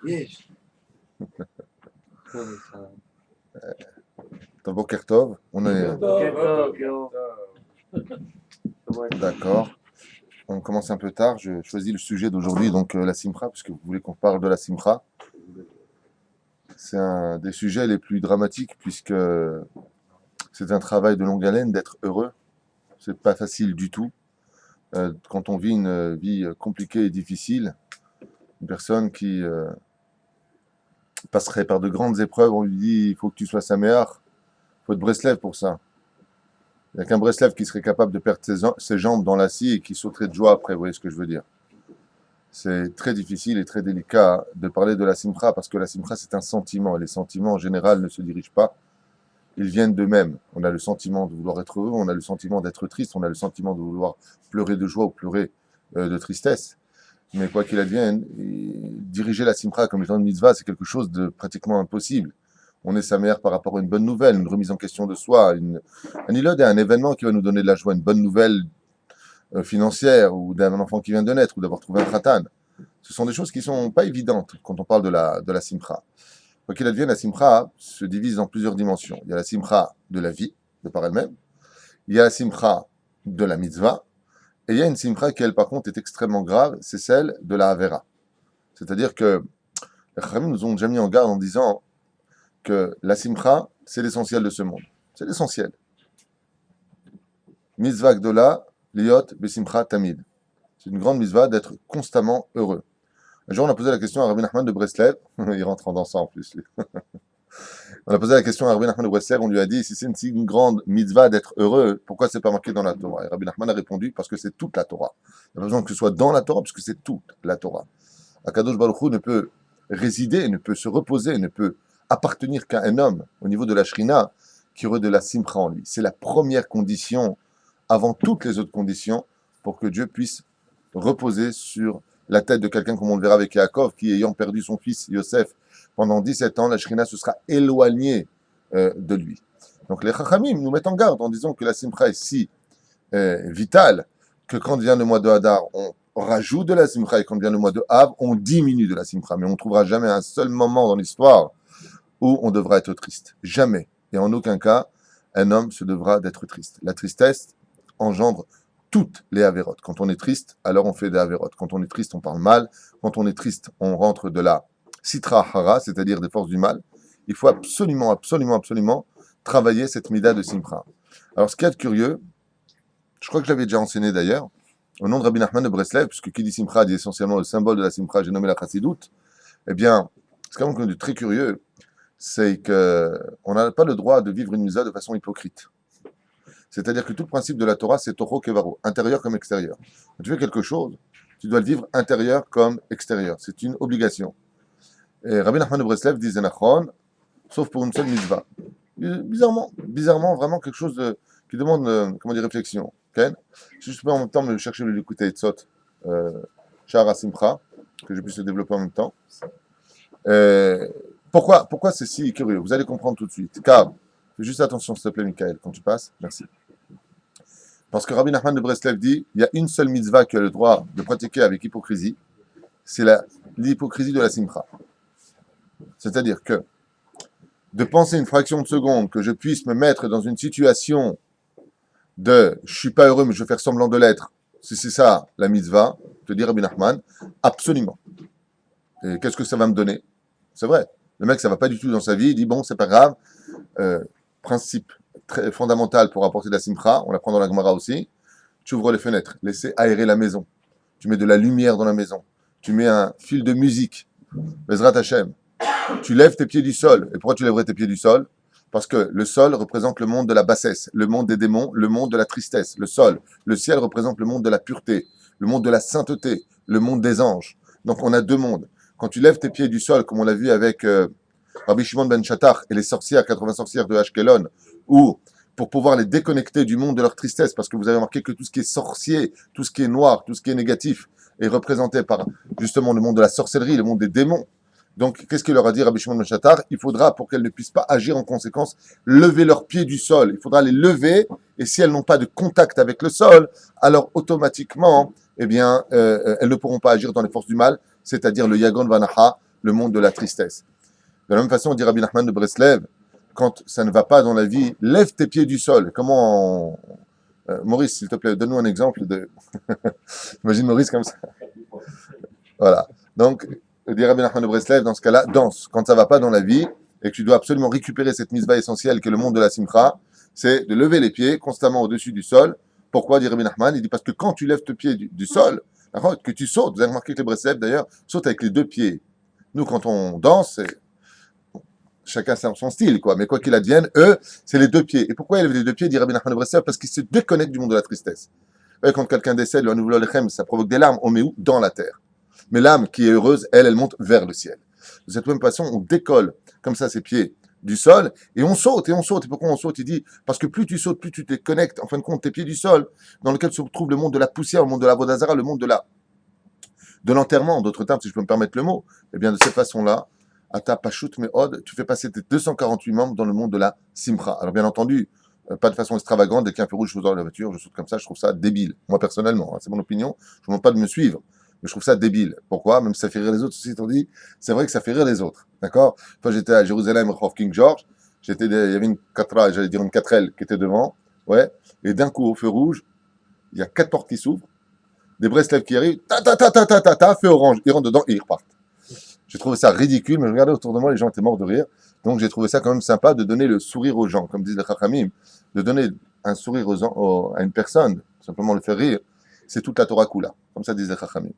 יש. Boker Tov, on est d'accord. On commence un peu tard. Je choisis le sujet d'aujourd'hui, donc la Simcha, puisque vous voulez qu'on parle de la Simcha. C'est un des sujets les plus dramatiques, puisque c'est un travail de longue haleine d'être heureux. C'est pas facile du tout. Quand on vit une vie compliquée et difficile, une personne qui passerait par de grandes épreuves, on lui dit il faut que tu sois saméach, il faut être Breslev pour ça. Il n'y a qu'un Breslev qui serait capable de perdre ses jambes dans la scie et qui sauterait de joie après, vous voyez ce que je veux dire. C'est très difficile et très délicat de parler de la Simcha, parce que la Simcha c'est un sentiment, et les sentiments en général ne se dirigent pas, ils viennent d'eux-mêmes. On a le sentiment de vouloir être heureux, on a le sentiment d'être triste, on a le sentiment de vouloir pleurer de joie ou pleurer de tristesse. Mais quoi qu'il advienne, diriger la Simcha comme étant une mitzvah, c'est quelque chose de pratiquement impossible. On est sa mère par rapport à une bonne nouvelle, une remise en question de soi, un ilod est un événement qui va nous donner de la joie, une bonne nouvelle financière, ou d'un enfant qui vient de naître, ou d'avoir trouvé un khatan. Ce sont des choses qui ne sont pas évidentes quand on parle de la Simcha. Quoi qu'il advienne, la Simcha se divise en plusieurs dimensions. Il y a la Simcha de la vie, de par elle-même. Il y a la Simcha de la mitzvah. Et il y a une Simcha qui, elle, par contre, est extrêmement grave, c'est celle de la Havera. C'est-à-dire que les Chachamim nous ont déjà mis en garde en disant que la Simcha, c'est l'essentiel de ce monde. C'est l'essentiel. Mitzvah Gdola, liot besimcha tamid. C'est une grande mitzvah d'être constamment heureux. Un jour, on a posé la question à Rabbi Nachman de Breslev. Il rentre en dansant en plus, lui. On a posé la question à Rabbi Nachman de Breslev. On lui a dit, si c'est une si grande mitzvah d'être heureux, pourquoi c'est pas marqué dans la Torah? Et Rabbi Nachman a répondu, parce que c'est toute la Torah. Il n'y a pas besoin que ce soit dans la Torah, parce que c'est toute la Torah. Akadosh Baruch Hu ne peut résider, ne peut se reposer, ne peut appartenir qu'à un homme au niveau de la Shrina qui aurait de la Simcha en lui. C'est la première condition, avant toutes les autres conditions, pour que Dieu puisse reposer sur la tête de quelqu'un, comme on le verra avec Yaakov, qui ayant perdu son fils Yosef pendant 17 ans, la Shrina se sera éloignée de lui. Donc les Chachamim nous mettent en garde en disant que la Simcha est si vitale que quand vient le mois de Hadar, on rajoute de la Simcha, et quand vient le mois de Av, on diminue de la Simcha. Mais on ne trouvera jamais un seul moment dans l'histoire où on devra être triste. Jamais. Et en aucun cas, un homme se devra d'être triste. La tristesse engendre toutes les avérotes. Quand on est triste, alors on fait des avérotes. Quand on est triste, on parle mal. Quand on est triste, on rentre de la sitra hara, c'est-à-dire des forces du mal. Il faut absolument, absolument, absolument travailler cette mida de simcha. Alors, ce qui est curieux, je crois que je l'avais déjà enseigné d'ailleurs, au nom de Rabbi Nachman de Breslev, puisque qui dit simcha dit essentiellement le symbole de la simcha, j'ai nommé la chassidoute. Eh bien, c'est quand même très curieux, c'est qu'on n'a pas le droit de vivre une mitzvah de façon hypocrite. C'est-à-dire que tout le principe de la Torah, c'est Toro Kevaro, intérieur comme extérieur. Quand tu fais quelque chose, tu dois le vivre intérieur comme extérieur. C'est une obligation. Et Rabbi Nachman de Breslev dit Zenachron, sauf pour une seule mitzvah. Bizarrement, vraiment quelque chose qui demande, réflexion. Okay? Je peux en même temps me chercher le Likutei Tzot, Sha'ar HaSimcha, que je puisse le développer en même temps. Pourquoi c'est si curieux? Vous allez comprendre tout de suite. Car, fais juste attention, s'il te plaît, Michael, quand tu passes. Merci. Parce que Rabbi Nachman de Breslev dit il y a une seule mitzvah qui a le droit de pratiquer avec hypocrisie, c'est l'hypocrisie de la simcha. C'est-à-dire que de penser une fraction de seconde que je puisse me mettre dans une situation de je suis pas heureux mais je vais faire semblant de l'être, si c'est ça la mitzvah, te dit Rabbi Nachman, absolument. Et qu'est-ce que ça va me donner? C'est vrai. Le mec, ça va pas du tout dans sa vie, il dit bon, c'est pas grave. Principe très fondamental pour apporter de la simcha, on l'apprend dans la Gemara aussi, tu ouvres les fenêtres, laissez aérer la maison, tu mets de la lumière dans la maison, tu mets un fil de musique, Bezrat Hashem, tu lèves tes pieds du sol. Et pourquoi tu lèverais tes pieds du sol? Parce que le sol représente le monde de la bassesse, le monde des démons, le monde de la tristesse, le sol. Le ciel représente le monde de la pureté, le monde de la sainteté, le monde des anges. Donc on a deux mondes. Quand tu lèves tes pieds du sol, comme on l'a vu avec Rabbi Shimon ben Shattar et les sorcières, 80 sorcières de Ashkelon, ou pour pouvoir les déconnecter du monde de leur tristesse, parce que vous avez remarqué que tout ce qui est sorcier, tout ce qui est noir, tout ce qui est négatif, est représenté par justement le monde de la sorcellerie, le monde des démons. Donc, qu'est-ce qu'il leur a dit Rabbi Shimon ben Shattar? Il faudra, pour qu'elles ne puissent pas agir en conséquence, lever leurs pieds du sol. Il faudra les lever, et si elles n'ont pas de contact avec le sol, alors automatiquement, elles ne pourront pas agir dans les forces du mal, c'est-à-dire le Yagon Vanaha, le monde de la tristesse. De la même façon, on dit Rabbi Nachman de Breslev, quand ça ne va pas dans la vie, lève tes pieds du sol. Maurice, s'il te plaît, donne-nous un exemple de... Imagine Maurice comme ça. Voilà. Donc, dit Rabbi Nachman de Breslev, dans ce cas-là, danse. Quand ça ne va pas dans la vie, et que tu dois absolument récupérer cette mitzvah essentielle qui est le monde de la simcha, c'est de lever les pieds constamment au-dessus du sol. Pourquoi, dit Rabbi Nachman? Il dit parce que quand tu lèves tes pieds du sol, que tu sautes, vous avez remarqué que les Breslev, d'ailleurs, sautent avec les deux pieds. Nous, quand on danse, chacun son style, quoi. Mais quoi qu'il advienne, eux, c'est les deux pieds. Et pourquoi ils lèvent les deux pieds, dit Rabbi Nachman de Breslev? Parce qu'ils se déconnectent du monde de la tristesse. Et quand quelqu'un décède, le nouveau lechem, ça provoque des larmes, on met où? Dans la terre. Mais l'âme qui est heureuse, elle monte vers le ciel. De cette même façon, on décolle comme ça ses pieds du sol et on saute, et on saute. Et pourquoi on saute? Il dit, parce que plus tu sautes, plus tu te connectes, en fin de compte, tes pieds du sol, dans lequel se trouve le monde de la poussière, le monde de la vodazara, le monde de l'enterrement, en d'autres termes, si je peux me permettre le mot. Eh bien, de cette façon-là, Ata Pashut Meod, tu fais passer tes 248 membres dans le monde de la Simcha. Alors, bien entendu, pas de façon extravagante, dès qu'il y a un feu rouge, je saute dans la voiture, je saute comme ça, je trouve ça débile. Moi, personnellement, hein, c'est mon opinion, je ne vous demande pas de me suivre, mais je trouve ça débile. Pourquoi? Même si ça fait rire les autres, ceci étant dit, c'est vrai que ça fait rire les autres. D'accord? Enfin, j'étais à Jérusalem, Rehov King George, il y avait une 4, j'allais dire une 4L qui était devant, ouais, et d'un coup, au feu rouge, il y a 4 portes qui s'ouvrent, des Breslev qui arrivent, feu orange, ils rentrent dedans et ils repartent. J'ai trouvé ça ridicule, mais je regardais autour de moi, les gens étaient morts de rire. Donc j'ai trouvé ça quand même sympa de donner le sourire aux gens, comme disent les Chachamim, de donner un sourire à une personne, simplement le faire rire, c'est toute la Torah Kula, comme ça disent les Chachamim.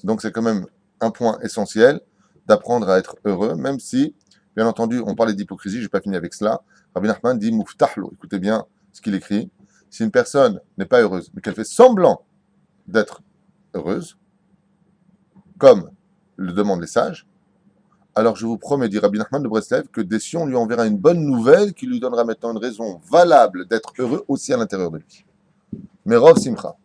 Donc c'est quand même un point essentiel d'apprendre à être heureux, même si, bien entendu, on parlait d'hypocrisie, je n'ai pas fini avec cela. Rabbi Nachman dit Muftahlo, écoutez bien ce qu'il écrit. Si une personne n'est pas heureuse, mais qu'elle fait semblant d'être heureuse, comme le demandent les sages, alors je vous promets, dit Rabbi Nachman de Breslev, que des cieux, on lui enverra une bonne nouvelle qui lui donnera maintenant une raison valable d'être heureux aussi à l'intérieur de lui. Mais Rov Simcha.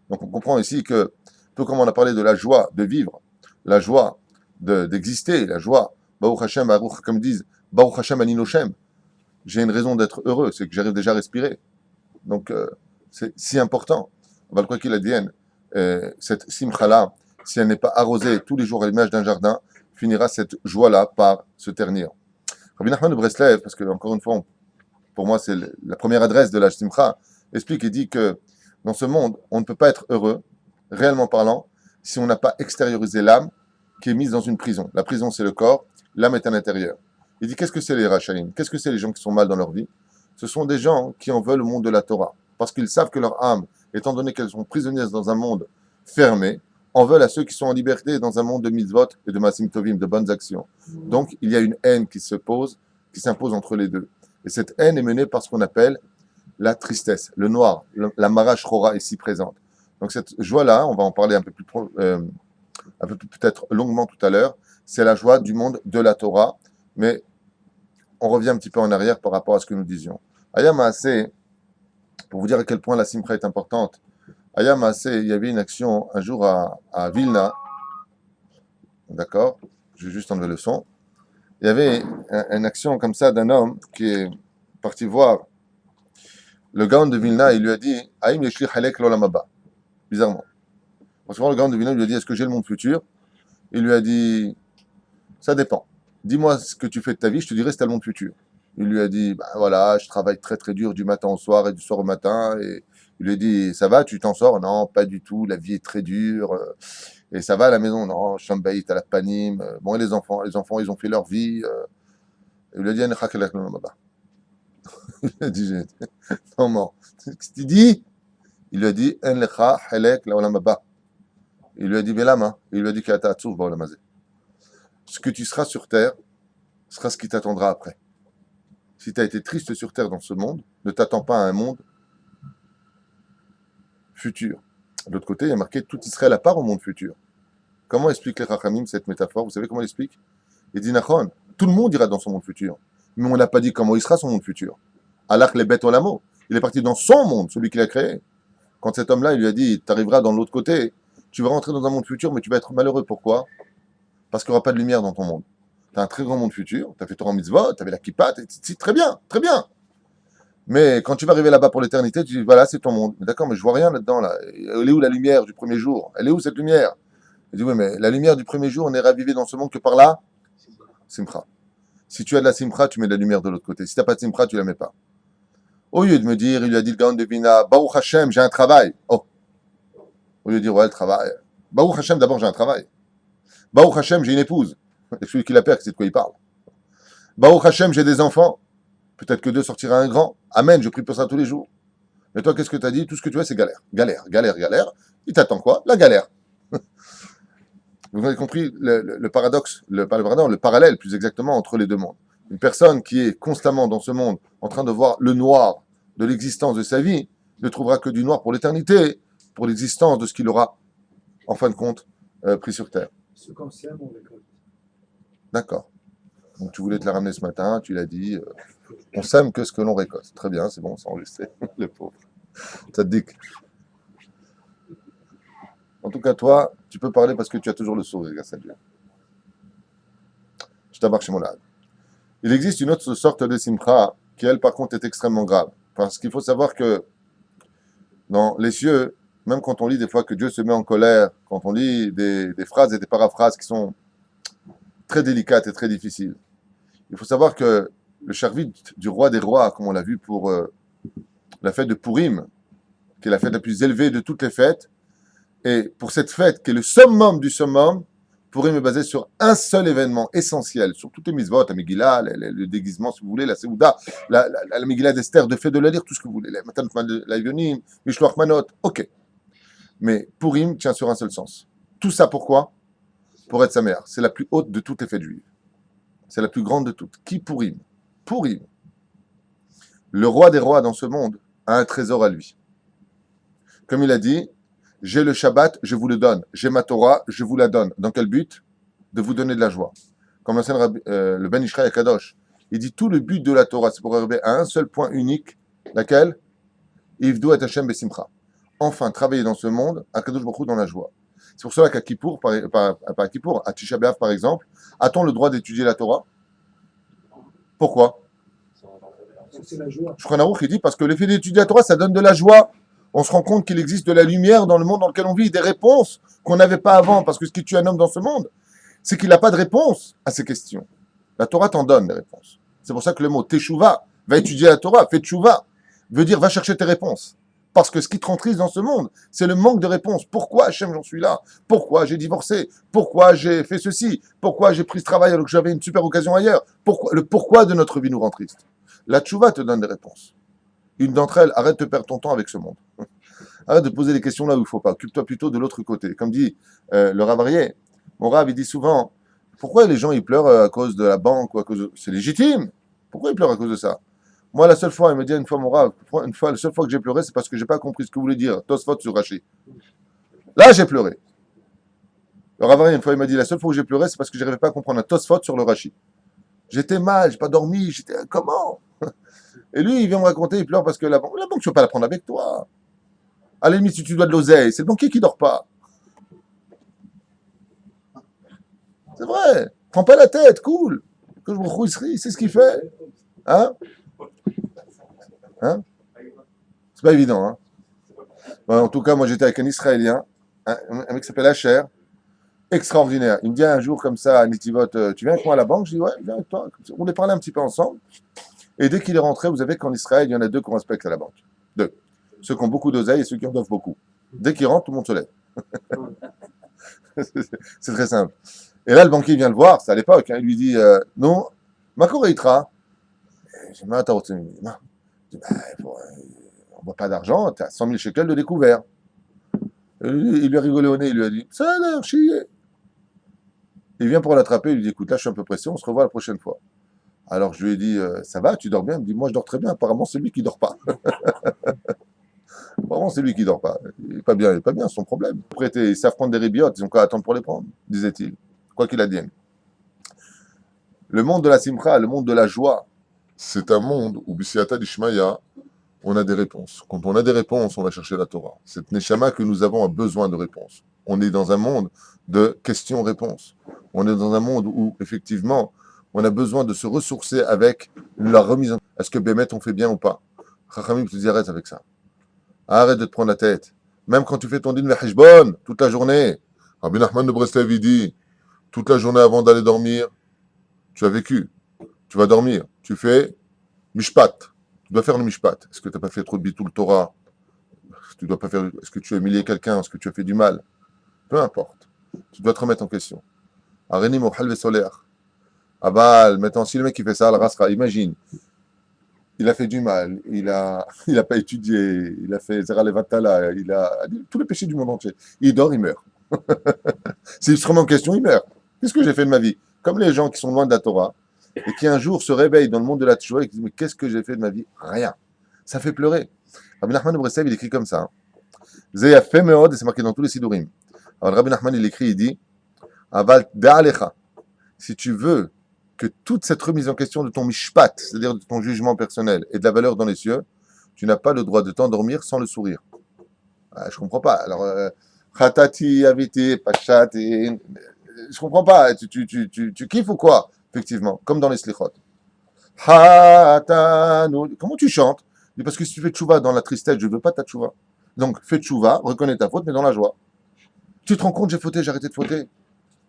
Donc on comprend ici que, peu comme on a parlé de la joie de vivre, la joie d'exister, la joie, Baruch Hashem, comme disent, Baruch Hashem Aninochem, j'ai une raison d'être heureux, c'est que j'arrive déjà à respirer. Donc c'est si important. Quoi qu'il advienne, cette simcha-là, si elle n'est pas arrosée tous les jours à l'image d'un jardin, finira cette joie-là par se ternir. Rabbi Nachman de Breslev, parce que encore une fois, pour moi c'est la première adresse de la simcha, explique et dit que dans ce monde, on ne peut pas être heureux, réellement parlant, si on n'a pas extériorisé l'âme qui est mise dans une prison. La prison, c'est le corps, l'âme est à l'intérieur. Il dit, qu'est-ce que c'est les rachaïm? Qu'est-ce que c'est les gens qui sont mal dans leur vie? Ce sont des gens qui en veulent au monde de la Torah, parce qu'ils savent que leur âme, étant donné qu'elles sont prisonnières dans un monde fermé, en veulent à ceux qui sont en liberté dans un monde de mitzvot et de masim tovim, de bonnes actions. Donc, il y a une haine qui s'impose entre les deux. Et cette haine est menée par ce qu'on appelle la tristesse, le noir, la mara shchora ici présente. Donc cette joie-là, on va en parler un peu plus peut-être longuement tout à l'heure, c'est la joie du monde de la Torah, mais on revient un petit peu en arrière par rapport à ce que nous disions. Ayam Maaseh, pour vous dire à quel point la simcha est importante, Ayam Maaseh, il y avait une action un jour à Vilna, d'accord, je vais juste enlever le son, il y avait une action comme ça d'un homme qui est parti voir le Gaon de Vilna, il lui a dit Aïm yeshli halek l'olam haba. Bizarrement. Recevoir le Gaon de Vilna lui a dit est-ce que j'ai le monde futur? Il lui a dit ça dépend. Dis-moi ce que tu fais de ta vie, je te dirai si tu as le monde futur. Il lui a dit bah voilà, je travaille très très dur du matin au soir et du soir au matin. Et il lui a dit ça va, tu t'en sors? Non, pas du tout, la vie est très dure. Et ça va à la maison? Non, Shambaït à la panim. Bon, et les enfants, ils ont fait leur vie. Il lui a dit Anechak halek l'olam haba. Il a dit non, qu'est-ce qu'il dit? Il lui a dit En lecha halek l'olam haba. Il lui a dit Belama. Il lui a dit Kata atzuv ba'olam hazeh. Ce que tu seras sur terre sera ce qui t'attendra après. Si tu as été triste sur terre dans ce monde, ne t'attends pas à un monde futur. De l'autre côté, il y a marqué tout Israël à part au monde futur. Comment explique les Chachamim cette métaphore? Vous savez comment il explique? Il dit Nachon, tout le monde ira dans son monde futur. Mais on n'a pas dit comment il sera son monde futur. Alach le bet olamo. Il est parti dans son monde, celui qu'il a créé. Quand cet homme-là, il lui a dit, tu arriveras dans l'autre côté, tu vas rentrer dans un monde futur, mais tu vas être malheureux. Pourquoi? Parce qu'il n'y aura pas de lumière dans ton monde. Tu as un très grand monde futur, tu as fait Torah Mitzvot, tu avais la kippa, très bien, très bien. Mais quand tu vas arriver là-bas pour l'éternité, tu dis, voilà, c'est ton monde. Mais d'accord, mais je vois rien là-dedans. Là. Elle est où la lumière du premier jour? Elle est où cette lumière? Il dit, oui, mais la lumière du premier jour n'est ravivée dans ce monde que par la simcha. Si tu as de la simcha, tu mets de la lumière de l'autre côté. Si tu n'as pas de simcha, tu ne la mets pas. Au lieu de me dire, il lui a dit le Gaon de Vina, Baruch Hashem, j'ai un travail. Oh, au lieu de dire, ouais, le travail. Baruch Hashem, d'abord, j'ai un travail. Baruch Hashem, j'ai une épouse. Et celui qui la perd, c'est de quoi il parle. Baruch Hashem, j'ai des enfants. Peut-être que Dieu sortira un grand. Amen, je prie pour ça tous les jours. Mais toi, qu'est-ce que tu as dit? Tout ce que tu as, c'est galère. Galère, galère, galère. Il t'attend quoi? La galère. Vous avez compris le paradoxe, le parallèle plus exactement entre les deux mondes. Une personne qui est constamment dans ce monde en train de voir le noir de l'existence de sa vie ne trouvera que du noir pour l'éternité, pour l'existence de ce qu'il aura, en fin de compte, pris sur terre. Ce qu'on sème, on récolte. D'accord. Donc tu voulais te la ramener ce matin, tu l'as dit. On sème que ce que l'on récolte. Très bien, c'est bon, c'est enregistré. Le pauvre. Ça te dit. En tout cas, toi, tu peux parler parce que tu as toujours le sourire, grâce à Dieu. Je t'embarque chez mon lad. Il existe une autre sorte de simcha qui, elle, par contre, est extrêmement grave. Parce qu'il faut savoir que dans les cieux, même quand on lit des fois que Dieu se met en colère, quand on lit des phrases et des paraphrases qui sont très délicates et très difficiles, il faut savoir que le charvit du roi des rois, comme on l'a vu pour la fête de Purim, qui est la fête la plus élevée de toutes les fêtes, et pour cette fête qui est le summum du summum, Purim est basé sur un seul événement essentiel, sur toutes les mitzvot, la Megillah, le déguisement, si vous voulez, la Seouda, la Megillah d'Esther, de fait de la lire, tout ce que vous voulez, la Matan la Yonim, Mishloach Manot, ok. Mais Purim tient sur un seul sens. Tout ça pourquoi? Pour être sa mère. C'est la plus haute de toutes les fêtes juives. C'est la plus grande de toutes. Qui Purim? Purim. Le roi des rois dans ce monde a un trésor à lui. Comme il a dit, j'ai le Shabbat, je vous le donne. J'ai ma Torah, je vous la donne. Dans quel but? De vous donner de la joie. Comme enseigne le Ben Ishraï Kadosh, il dit tout le but de la Torah, c'est pour arriver à un seul point unique, laquelle? Ivdu et Hashem besimcha. Enfin, travailler dans ce monde, à Kadosh Baruch Hu dans la joie. C'est pour cela qu'à Kippour, à Kippour, à Tisha B'Av par exemple, a-t-on le droit d'étudier la Torah? Pourquoi? C'est la joie. Shulchan Aruch, il dit parce que le fait d'étudier la Torah, ça donne de la joie. On se rend compte qu'il existe de la lumière dans le monde dans lequel on vit, des réponses qu'on n'avait pas avant. Parce que ce qui tue un homme dans ce monde, c'est qu'il n'a pas de réponse à ces questions. La Torah t'en donne des réponses. C'est pour ça que le mot teshuva, va étudier la Torah, fais teshuva, veut dire va chercher tes réponses. Parce que ce qui te rend triste dans ce monde, c'est le manque de réponses. Pourquoi, Hachem, j'en suis là? Pourquoi j'ai divorcé? Pourquoi j'ai fait ceci? Pourquoi j'ai pris ce travail alors que j'avais une super occasion ailleurs? Le pourquoi de notre vie nous rend triste. La tchouva te donne des réponses. Une d'entre elles, arrête de perdre ton temps avec ce monde. Arrête de poser des questions là où il ne faut pas. Occupe-toi plutôt de l'autre côté. Comme dit le Ravarié, mon Rav, il dit souvent, pourquoi les gens ils pleurent à cause de la banque ou à cause de... C'est légitime. Pourquoi ils pleurent à cause de ça? Moi, la seule fois, il me dit une fois, mon Rav, la seule fois que j'ai pleuré, c'est parce que je n'ai pas compris ce que voulait dire Tosfot sur Rashi. Là, j'ai pleuré. Le Ravarié, une fois, il m'a dit, la seule fois où j'ai pleuré, c'est parce que je n'arrivais pas à comprendre un Tosfot sur le Rashi. J'étais mal, j'ai pas dormi, j'étais... Comment? Et lui, il vient me raconter, il pleure parce que la banque, tu ne peux pas la prendre avec toi. À la limite, si tu dois de l'oseille, c'est le banquier qui ne dort pas. C'est vrai. Prends pas la tête, cool. Que je me rouisserie, c'est ce qu'il fait. Hein? Hein? C'est pas évident, hein? Ouais, en tout cas, moi, j'étais avec un Israélien, un mec qui s'appelle Asher, extraordinaire. Il me dit un jour comme ça à Nitivot, tu viens avec moi à la banque? Je dis, ouais, viens avec toi. On est parlé un petit peu ensemble. Et dès qu'il est rentré, vous savez qu'en Israël, il y en a deux qu'on respecte à la banque. Deux. Ceux qui ont beaucoup d'oseille et ceux qui en doivent beaucoup. Dès qu'il rentre, tout le monde se lève. C'est très simple. Et là, le banquier vient le voir, c'est à l'époque, hein, il lui dit non, ma Itra. Je dis, mais attends, on ne voit pas d'argent, tu as 100 000 shekels de découvert. Et il lui a rigolé au nez, il lui a dit ça a l'air chier. Il vient pour l'attraper, il lui dit écoute, là je suis un peu pressé, on se revoit la prochaine fois. Alors je lui ai dit ça va, tu dors bien? Il me dit moi je dors très bien, apparemment c'est lui qui dort pas. Apparemment c'est lui qui dort pas. Il est pas bien, c'est son problème. Prêter, ils savent prendre des ribiotes, ils ont qu'à attendre pour les prendre, disait-il. Quoi qu'il advienne. Le monde de la simcha, le monde de la joie, c'est un monde où, B'siyata d'Ishmaïa, on a des réponses. Quand on a des réponses, on va chercher la Torah. Cette Neshama que nous avons a besoin de réponses. On est dans un monde de questions-réponses. On est dans un monde où, effectivement, on a besoin de se ressourcer avec la remise en... Est-ce que Bémet on fait bien ou pas? Chachamim te dit arrête avec ça. Arrête de te prendre la tête. Même quand tu fais ton din v'hishbon toute la journée, Rabbi Nachman de Breslev, il dit, toute la journée avant d'aller dormir, tu as vécu, tu vas dormir, tu fais mishpat. Tu dois faire le mishpat. Est-ce que tu n'as pas fait trop de bitul Torah? Tu dois pas faire. Est-ce que tu as humilié quelqu'un? Est-ce que tu as fait du mal? Peu importe. Tu dois te remettre en question. Areni Mohalve solaire. Aval, maintenant, si le mec qui fait ça, al rasra, imagine, il a fait du mal, il a pas étudié, il a fait Zera Levatala, il a tous les péchés du monde entier. Il dort, il meurt. S'il se remet en question, il meurt. Qu'est-ce que j'ai fait de ma vie? Comme les gens qui sont loin de la Torah et qui un jour se réveillent dans le monde de la Tchouva et qui disent mais qu'est-ce que j'ai fait de ma vie? Rien. Ça fait pleurer. Rabbi Nachman de Breslev, il écrit comme ça. Zéya fait meod, et c'est marqué dans tous les sidurim. Alors Rabbi Nachman, il écrit, il dit Aval da'alecha. Si tu veux que toute cette remise en question de ton mishpat, c'est-à-dire de ton jugement personnel et de la valeur dans les cieux, tu n'as pas le droit de t'endormir sans le sourire. Ah, je comprends pas. Alors, khatati, aviti, pachati, je comprends pas. Tu kiffes ou quoi? Effectivement, comme dans les slichot. Hatanu. Comment tu chantes? Parce que si tu fais tchouva dans la tristesse, je ne veux pas ta tchouva. Donc, fais tchouva, reconnais ta faute, mais dans la joie. Tu te rends compte, j'ai fauté, j'ai arrêté de fauter.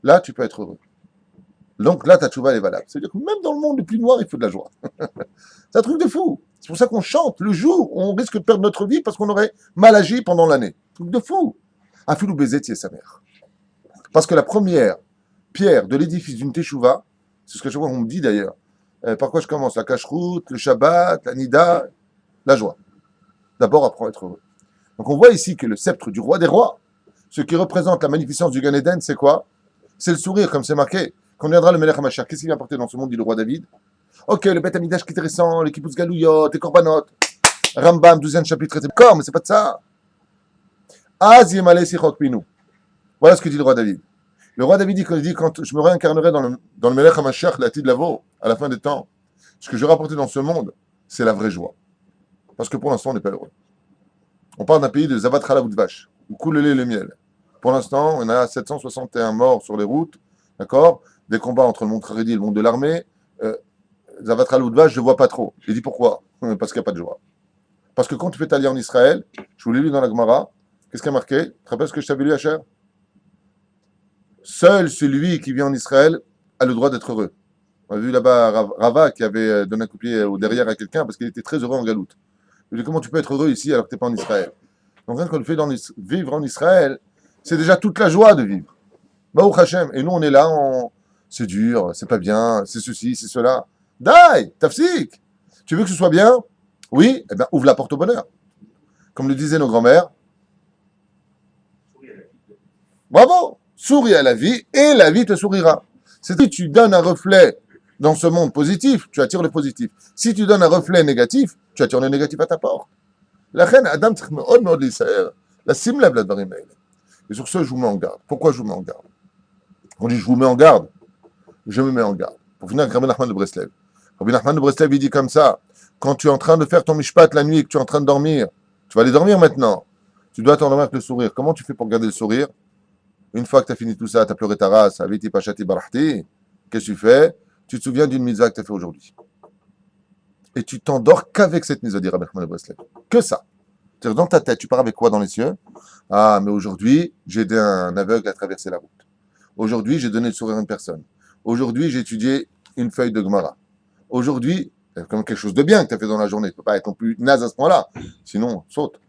Là, tu peux être heureux. Donc là, ta tchouva, elle est valable. C'est-à-dire que même dans le monde le plus noir, il faut de la joie. C'est un truc de fou. C'est pour ça qu'on chante le jour où on risque de perdre notre vie parce qu'on aurait mal agi pendant l'année. Truc de fou. Afilou Bézetier, sa mère. Parce que la première pierre de l'édifice d'une teshuva, c'est ce que on me dit d'ailleurs. Par quoi je commence? La cache-route, le Shabbat, la Nida, la joie. D'abord, apprends à être heureux. Donc on voit ici que le sceptre du roi des rois, ce qui représente la magnificence du Gan Eden, c'est quoi? C'est le sourire, comme c'est marqué. Quand viendra le Melech HaMashiach, qu'est-ce qu'il vient apporter dans ce monde, dit le roi David? Ok, le Beth Amidash qui est intéressant, les Kibbutz Galouyot, les Korbanot, Rambam, 12e chapitre, c'est d'accord, mais c'est pas de ça. Az Yemale Sichok Pinu. Voilà ce que dit le roi David. Le roi David dit quand je me réincarnerai dans le Melech HaMashiach, la Tid Lavo, à la fin des temps, ce que je vais rapporter dans ce monde, c'est la vraie joie. Parce que pour l'instant, on n'est pas heureux. On parle d'un pays de Zavat Chalav Vache, où coule le lait et le miel. Pour l'instant, on a 761 morts sur les routes, d'accord? Des combats entre le monde Haredi et le monde de l'armée. Zavat Chalav Vache, je ne vois pas trop. J'ai dit pourquoi? Parce qu'il n'y a pas de joie. Parce que quand tu fais ta en Israël, je vous l'ai lu dans la Gemara, qu'est-ce qui a marqué? Tu te rappelles ce que je t'avais lu, Hacher? Seul celui qui vit en Israël a le droit d'être heureux. On a vu là-bas Rava qui avait donné un coup de pied au derrière à quelqu'un parce qu'il était très heureux en galoute. Je lui ai dit, comment tu peux être heureux ici alors que tu n'es pas en Israël? Donc, quand on fait vivre en Israël, c'est déjà toute la joie de vivre. Baruch Hashem. Et nous, on est là, c'est dur, c'est pas bien, c'est ceci, c'est cela. Dai, tafsik. Tu veux que ce soit bien? Oui, eh bien, ouvre la porte au bonheur. Comme le disaient nos grands-mères. Bravo! Souris à la vie et la vie te sourira. C'est-à-dire que tu donnes un reflet dans ce monde positif, tu attires le positif. Si tu donnes un reflet négatif, tu attires le négatif à ta porte. La reine Adam צריך מאוד מאוד להישאר, לשים לב לדברים האלה. Et sur ce, je vous mets en garde. Pourquoi je vous mets en garde? On dit je vous mets en garde, je me mets en garde. Pour finir avec Rabbi Nachman de Breslev. Rabbi Nachman de Breslev, il dit comme ça, quand tu es en train de faire ton mishpat la nuit et que tu es en train de dormir, tu vas aller dormir maintenant, tu dois t'endormir avec le sourire. Comment tu fais pour garder le sourire? Une fois que tu as fini tout ça, tu as pleuré ta race, aviti pachati barahti, qu'est-ce que tu fais? Tu te souviens d'une mitzvah que tu as fait aujourd'hui. Et tu t'endors qu'avec cette mitzvah, dit Rabbi Nachman de Breslev. Que ça. C'est-à-dire, dans ta tête, tu pars avec quoi dans les cieux? Ah, mais aujourd'hui, j'ai aidé un aveugle à traverser la route. Aujourd'hui, j'ai donné le sourire à une personne. Aujourd'hui, j'ai étudié une feuille de Gemara. Aujourd'hui, c'est comme quelque chose de bien que tu as fait dans la journée. Tu ne peux pas être non plus naze à ce point-là. Sinon, saute.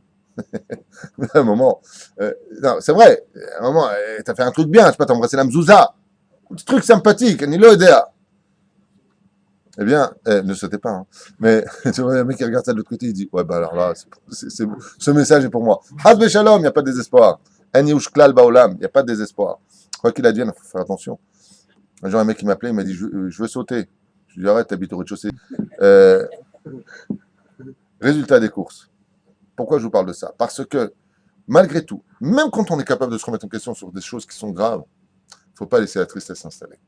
À un moment, non, c'est vrai. À un moment, tu as fait un truc bien. Je sais pas, tu as embrassé la mzouza. Un petit truc sympathique. Ni le idea. Eh bien, ne sautez pas. Hein. Mais tu vois, il y a un mec qui regarde ça de l'autre côté, il dit ouais, bah alors là, ce message est pour moi. Hasbe shalom, il n'y a pas de désespoir. En yush klal baolam, il n'y a pas de désespoir. Quoi qu'il advienne, il faut faire attention. Un jour, un mec qui m'appelait, il m'a dit je veux sauter. Je lui ai dit arrête, t'habites au rez-de-chaussée. Résultat des courses. Pourquoi je vous parle de ça? Parce que, malgré tout, même quand on est capable de se remettre en question sur des choses qui sont graves, il ne faut pas laisser la tristesse s'installer.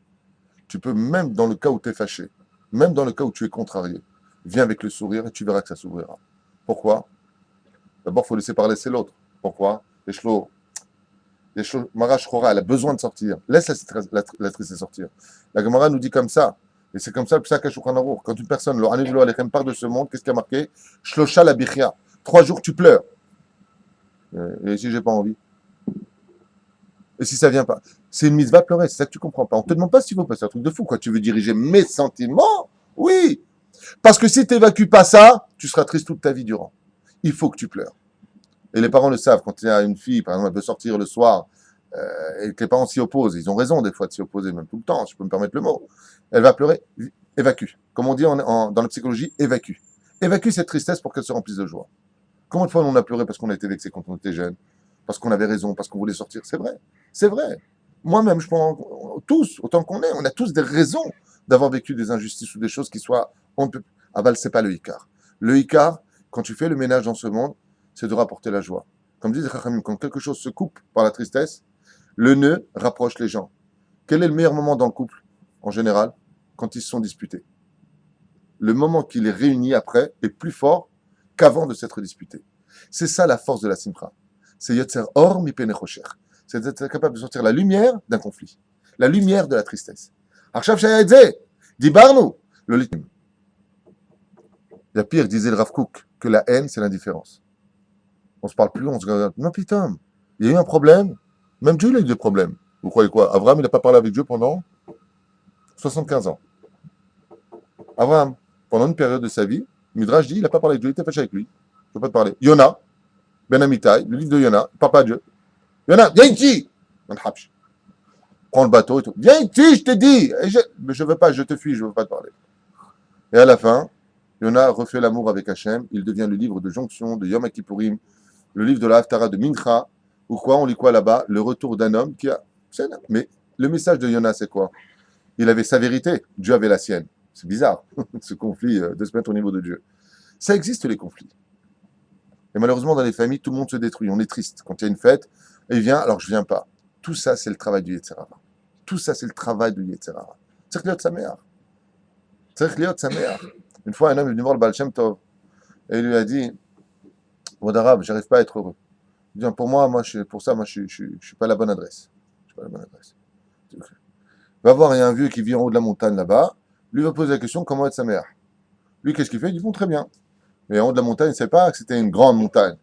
Tu peux, même dans le cas où tu es fâché, même dans le cas où tu es contrarié, viens avec le sourire et tu verras que ça s'ouvrira. Pourquoi? D'abord, il faut laisser parler c'est l'autre. Pourquoi? Mara Shchora, elle a besoin de sortir. Laisse la tristesse sortir. La Gemara nous dit comme ça. Et c'est comme ça le Psak HaShulchan Aruch. Quand une personne, le Hanevelo Alechem, part de ce monde, qu'est-ce qui a marqué? Shlosha la bichia. 3 jours, tu pleures. Et si j'ai pas envie? Et si ça vient pas, c'est une mitzvah pleurer, c'est ça que tu comprends pas. On te demande pas s'il faut passer un truc de fou, quoi. Tu veux diriger mes sentiments? Oui. Parce que si tu n'évacues pas ça, tu seras triste toute ta vie durant. Il faut que tu pleures. Et les parents le savent. Quand il y a une fille, par exemple, elle veut sortir le soir, et que les parents s'y opposent, ils ont raison des fois de s'y opposer, même tout le temps, si je peux me permettre le mot. Elle va pleurer, évacue. Comme on dit dans la psychologie, évacue. Évacue cette tristesse pour qu'elle se remplisse de joie. Combien de fois on a pleuré parce qu'on a été vexé quand on était jeune, parce qu'on avait raison, parce qu'on voulait sortir? C'est vrai. C'est vrai. Moi-même, je pense, tous, autant qu'on est, on a tous des raisons d'avoir vécu des injustices ou des choses qui soient. Aval, c'est pas le Icar. Le Icar, quand tu fais le ménage dans ce monde, c'est de rapporter la joie. Comme dit Chachamim, quand quelque chose se coupe par la tristesse, le nœud rapproche les gens. Quel est le meilleur moment dans le couple, en général? Quand ils se sont disputés. Le moment qui les réunit après est plus fort qu'avant de s'être disputés. C'est ça la force de la simcha. C'est Yotzer Or mi pene chocher. C'est d'être capable de sortir la lumière d'un conflit. La lumière de la tristesse. Arshav shayadze, dibarnu, le litim. Il y a pire, disait le Rav Kook, que la haine, c'est l'indifférence. On se parle plus, on se regarde. Non, putain, il y a eu un problème. Même Dieu, il a eu des problèmes. Vous croyez quoi? Abraham, il n'a pas parlé avec Dieu pendant 75 ans. Abraham, pendant une période de sa vie, Midrash dit, il n'a pas parlé avec Dieu, il était fâché avec lui. Je ne peux pas te parler. Yona, Ben Amitai, le livre de Yona, il parle pas à Dieu. Yona, viens ici. Prends le bateau et tout. Viens ici, je te dis. Mais je ne veux pas, je te fuis, je ne veux pas te parler. Et à la fin, Yona refait l'amour avec Hachem. Il devient le livre de jonction de Yom Kippourim, le livre de la Haftara de Mincha, ou quoi, on lit quoi là-bas? Le retour d'un homme qui a. Mais le message de Yona, c'est quoi? Il avait sa vérité, Dieu avait la sienne. C'est bizarre, ce conflit de se mettre au niveau de Dieu. Ça existe, les conflits. Et malheureusement, dans les familles, tout le monde se détruit. On est triste. Quand il y a une fête, il vient, alors je viens pas. Tout ça, c'est le travail du Yetzirah. Tout ça, c'est le travail du Yetzirah. C'est Liot Sameach. C'est Liot Sameach. Une fois, un homme est venu voir le Baal Shem Tov. Et il lui a dit, Vod Arabe, j'arrive pas à être heureux. Il dit, pour moi, pour ça, je suis pas la bonne adresse. Je suis pas la bonne adresse. Va voir, il y a un vieux qui vit en haut de la montagne là-bas. Lui va poser la question, comment être sa mère? Lui, qu'est-ce qu'il fait? Il dit, bon, très bien. Mais en haut de la montagne, il ne sait pas que c'était une grande montagne.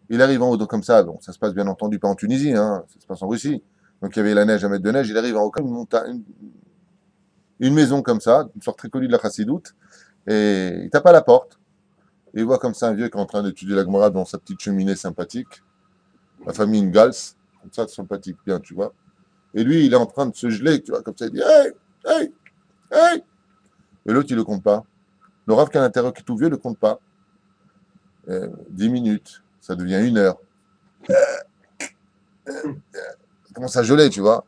Il arrive en haut comme ça. Bon, ça se passe bien entendu pas en Tunisie, hein, ça se passe en Russie. Donc il y avait la neige à mettre de neige. Il arrive en haut comme une montagne, une maison comme ça, une sorte très connue de la Chassidoute. Et il tape à la porte. Et il voit comme ça un vieux qui est en train d'étudier la Gemara dans sa petite cheminée sympathique. La famille Ingalls, comme ça, sympathique, bien, tu vois. Et lui, il est en train de se geler, tu vois, comme ça, il dit hey, hey, hey. Et l'autre, il ne le compte pas. Le Rav qui est à l'intérieur, qui est tout vieux, ne le compte pas. 10 minutes, ça devient 1 heure. Ça commence à geler, tu vois.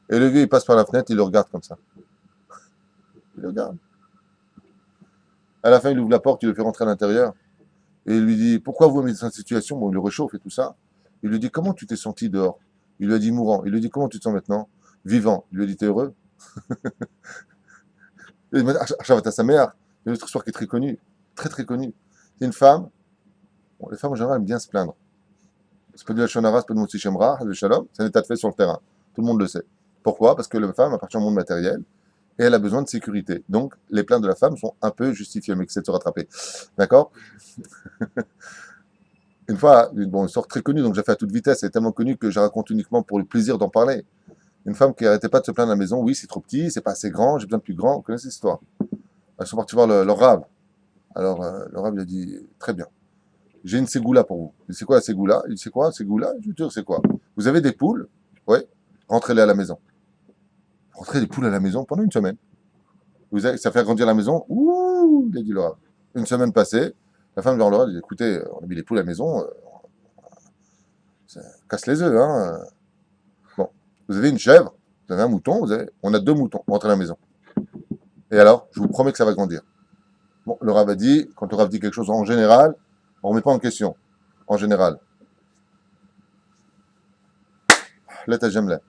Et le vieux, il passe par la fenêtre, il le regarde comme ça. Il le regarde. À la fin, il ouvre la porte, il le fait rentrer à l'intérieur. Et il lui dit, pourquoi vous mettez dans cette situation? Bon, il le réchauffe et tout ça. Il lui dit, comment tu t'es senti dehors? Il lui a dit, mourant. Il lui dit, comment tu te sens maintenant? Vivant. Il lui a dit, t'es heureux? Il m'a dit, Achavat sa mère. Il y a une autre histoire qui est très connue. Très, très connue. C'est une femme. Bon, les femmes, en général, aiment bien se plaindre. C'est pas du Lachonara, c'est pas du Motsi Shemra, le Shalom. C'est un état de fait sur le terrain. Tout le monde le sait. Pourquoi? Parce que la femme appartient au monde matériel et elle a besoin de sécurité. Donc, les plaintes de la femme sont un peu justifiées, mais que c'est de se rattraper. D'accord? Une fois, bon, une sorte très connue, donc j'ai fait à toute vitesse, elle est tellement connue que je raconte uniquement pour le plaisir d'en parler. Une femme qui n'arrêtait pas de se plaindre à la maison, oui, c'est trop petit, c'est pas assez grand, j'ai besoin de plus grand. Vous connaissez cette histoire? Elles sont parties voir leur rave. Alors, le rave, il a dit, très bien, j'ai une ségoula pour vous. Il dit, c'est quoi la ségoula? Il dit, c'est quoi la ségoula? Je lui dis, c'est quoi? Vous avez des poules? Oui, rentrez-les à la maison. Rentrez les poules à la maison pendant une semaine. Ça fait agrandir la maison? Ouh, il a dit le rave. Une semaine passée, la femme de l'oral dit, écoutez, on a mis les poules à la maison, ça casse les œufs, hein. Bon, vous avez une chèvre, vous avez un mouton, on a 2 moutons, rentrez à la maison. Et alors, je vous promets que ça va grandir. Bon, le Rav a dit, quand le Rav dit quelque chose en général, on ne remet pas en question. En général. Là, t'as jamais là.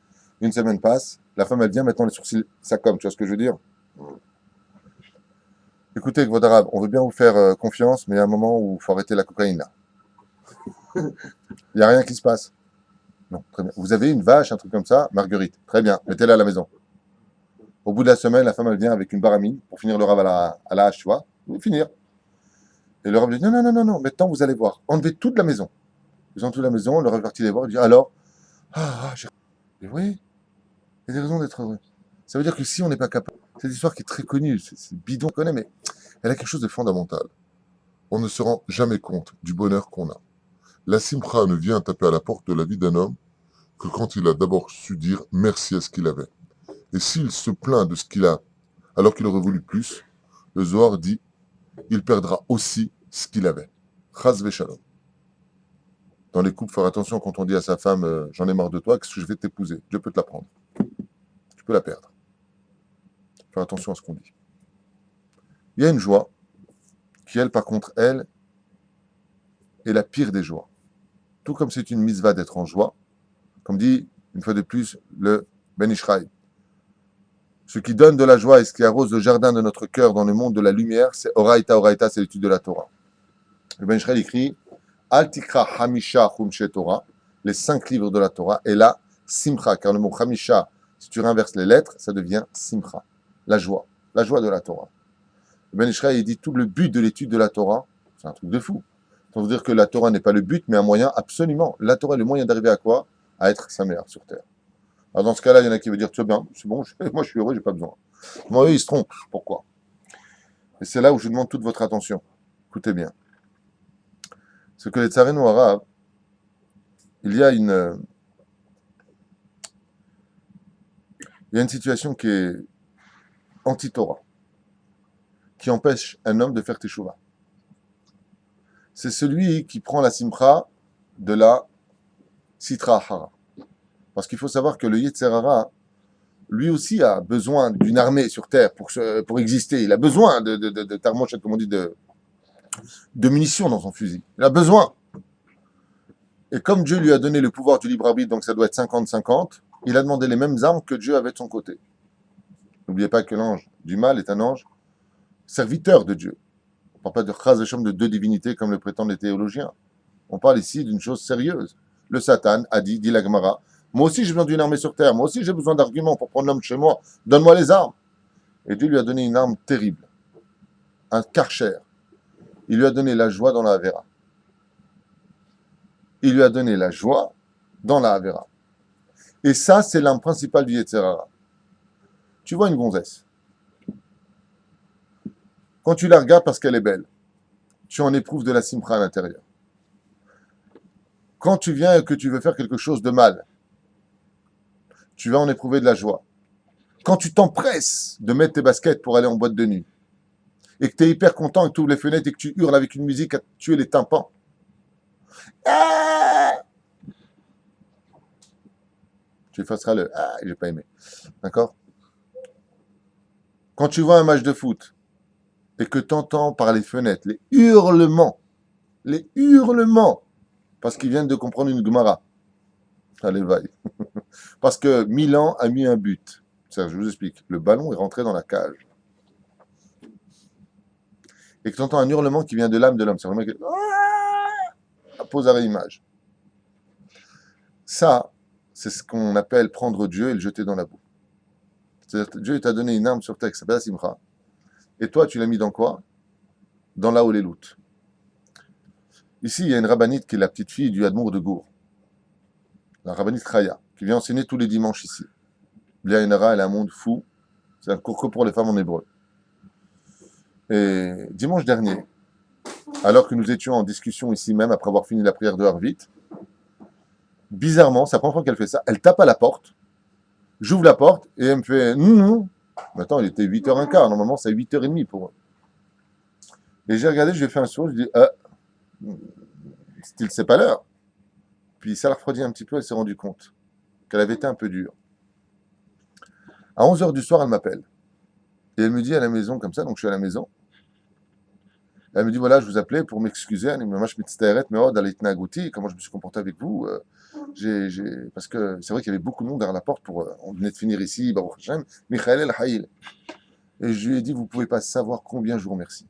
Une semaine passe, la femme, elle vient, maintenant les sourcils, ça comme, tu vois ce que je veux dire? Écoutez, votre Arabe, on veut bien vous faire confiance, mais il y a un moment où il faut arrêter la cocaïne, là. Il n'y a rien qui se passe. Non, très bien. Vous avez une vache, un truc comme ça, Marguerite. Très bien, mettez-la à la maison. Au bout de la semaine, la femme, elle vient avec une baramine pour finir le rave à la hache, tu vois. Vous finir. Et le rave dit, non, non, non, non, non, maintenant, vous allez voir. Enlevez toute la maison. Ils ont toute la maison, le rave est parti les voir, il dit, alors, Et vous voyez, il y a des raisons d'être heureux. Ça veut dire que si on n'est pas capable, cette histoire qui est très connue, c'est bidon, on connaît, mais elle a quelque chose de fondamental. On ne se rend jamais compte du bonheur qu'on a. La simcha ne vient taper à la porte de la vie d'un homme que quand il a d'abord su dire merci à ce qu'il avait. Et s'il se plaint de ce qu'il a, alors qu'il aurait voulu plus, le Zohar dit, il perdra aussi ce qu'il avait. Chas v'shalom. Dans les couples, faire attention quand on dit à sa femme, j'en ai marre de toi, qu'est-ce que je vais t'épouser? Dieu peut te la prendre. Tu peux la perdre. Faire attention à ce qu'on dit. Il y a une joie qui, elle, par contre, elle, est la pire des joies. Tout comme c'est une mitzvah d'être en joie, comme dit, une fois de plus, le Ben Ishraï. Ce qui donne de la joie et ce qui arrose le jardin de notre cœur dans le monde de la lumière, c'est Oraïta, Oraïta, c'est l'étude de la Torah. Le Ben Ishraï écrit Al Tikra Hamisha Chumshe Torah, les 5 livres de la Torah, et là, Simcha, car le mot Hamisha, si tu renverses les lettres, ça devient Simcha, la joie de la Torah. Le Ben Ishraï dit tout le but de l'étude de la Torah, c'est un truc de fou. Ça veut dire que la Torah n'est pas le but, mais un moyen, absolument. La Torah est le moyen d'arriver à quoi? À être sa mère sur terre. Alors dans ce cas-là, il y en a qui veulent dire, c'est bien, c'est bon, moi je suis heureux, j'ai pas besoin. Moi, eux, ils se trompent. Pourquoi? Et c'est là où je demande toute votre attention. Écoutez bien. Ce que les Tsareno arabes, il y a une situation qui est anti-Torah, qui empêche un homme de faire teshuva. C'est celui qui prend la simcha de la sitra hara. Parce qu'il faut savoir que le Yetzer Hara, lui aussi a besoin d'une armée sur Terre pour exister. Il a besoin de tarmosh, comme on dit, de munitions dans son fusil. Il a besoin. Et comme Dieu lui a donné le pouvoir du libre arbitre, donc ça doit être 50-50, il a demandé les mêmes armes que Dieu avait de son côté. N'oubliez pas que l'ange du mal est un ange serviteur de Dieu. On ne parle pas de Chaz Hashem de 2 divinités comme le prétendent les théologiens. On parle ici d'une chose sérieuse. Le Satan a dit la Gemara, moi aussi j'ai besoin d'une armée sur terre, moi aussi j'ai besoin d'arguments pour prendre l'homme chez moi, donne-moi les armes. Et Dieu lui a donné une arme terrible, un karcher. Il lui a donné la joie dans la Havera. Il lui a donné la joie dans la Havera. Et ça, c'est l'arme principale du Yetzer Hara. Tu vois une gonzesse. Quand tu la regardes parce qu'elle est belle, tu en éprouves de la simcha à l'intérieur. Quand tu viens et que tu veux faire quelque chose de mal, tu vas en éprouver de la joie. Quand tu t'empresses de mettre tes baskets pour aller en boîte de nuit, et que tu es hyper content et que tu ouvres les fenêtres et que tu hurles avec une musique à tuer les tympans, tu effaceras le j'ai pas aimé. D'accord? Quand tu vois un match de foot et que tu entends par les fenêtres les hurlements, parce qu'ils viennent de comprendre une Gemara. Allez, vaille. Parce que Milan a mis un but. Ça, je vous explique. Le ballon est rentré dans la cage. Et que tu entends un hurlement qui vient de l'âme de l'homme. C'est vraiment que... pose à l'image. Ça, c'est ce qu'on appelle prendre Dieu et le jeter dans la boue. C'est-à-dire que Dieu t'a donné une arme sur terre qui s'appelle la Simcha. Et toi, tu l'as mis dans quoi? Dans la Holélout. Ici, il y a une rabbinite qui est la petite fille du Admour de Gour. La rabbinite Chaya, qui vient enseigner tous les dimanches ici. Bliaïnara, elle a un monde fou. C'est un cours que pour les femmes en hébreu. Et dimanche dernier, alors que nous étions en discussion ici même, après avoir fini la prière de Harvit, bizarrement, c'est la première fois qu'elle fait ça, elle tape à la porte, j'ouvre la porte, et elle me fait Maintenant, il était 8h15, normalement c'est 8h30 pour eux. Et j'ai regardé, je lui ai fait un sourire, je lui ai dit style, c'est pas l'heure. Puis ça l'a refroidi un petit peu, elle s'est rendue compte qu'elle avait été un peu dure. À 11h du soir, elle m'appelle. Et elle me dit à la maison, comme ça, donc je suis à la maison. Elle me dit, voilà, je vous appelais pour m'excuser. Elle me dit, comment je me suis comporté avec vous. Parce que c'est vrai qu'il y avait beaucoup de monde derrière la porte. On venait de finir ici, Baruch Hashem, Michael El Haïl. Et je lui ai dit, vous ne pouvez pas savoir combien je vous remercie.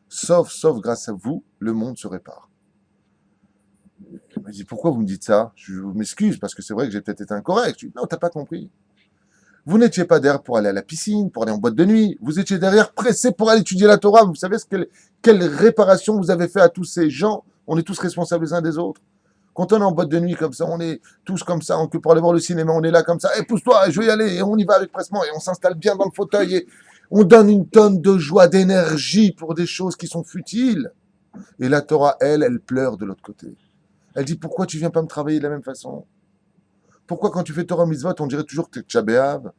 Sauf grâce à vous, le monde se répare. Elle m'a dit, pourquoi vous me dites ça? Je m'excuse, parce que c'est vrai que j'ai peut-être été incorrect. Je lui ai dit, non, t'as pas compris. Vous n'étiez pas derrière pour aller à la piscine, pour aller en boîte de nuit. Vous étiez derrière pressé pour aller étudier la Torah. Vous savez quelle réparation vous avez fait à tous ces gens? On est tous responsables les uns des autres. Quand on est en boîte de nuit comme ça, on est tous comme ça, que pour aller voir le cinéma, on est là comme ça, et pousse-toi, je vais y aller, et on y va avec pressement, et on s'installe bien dans le fauteuil, et on donne une tonne de joie, d'énergie pour des choses qui sont futiles. Et la Torah, elle pleure de l'autre côté. Elle dit, pourquoi tu viens pas me travailler de la même façon? Pourquoi quand tu fais Torah Mitzvot, on dirait toujours que tu es Tchabéav?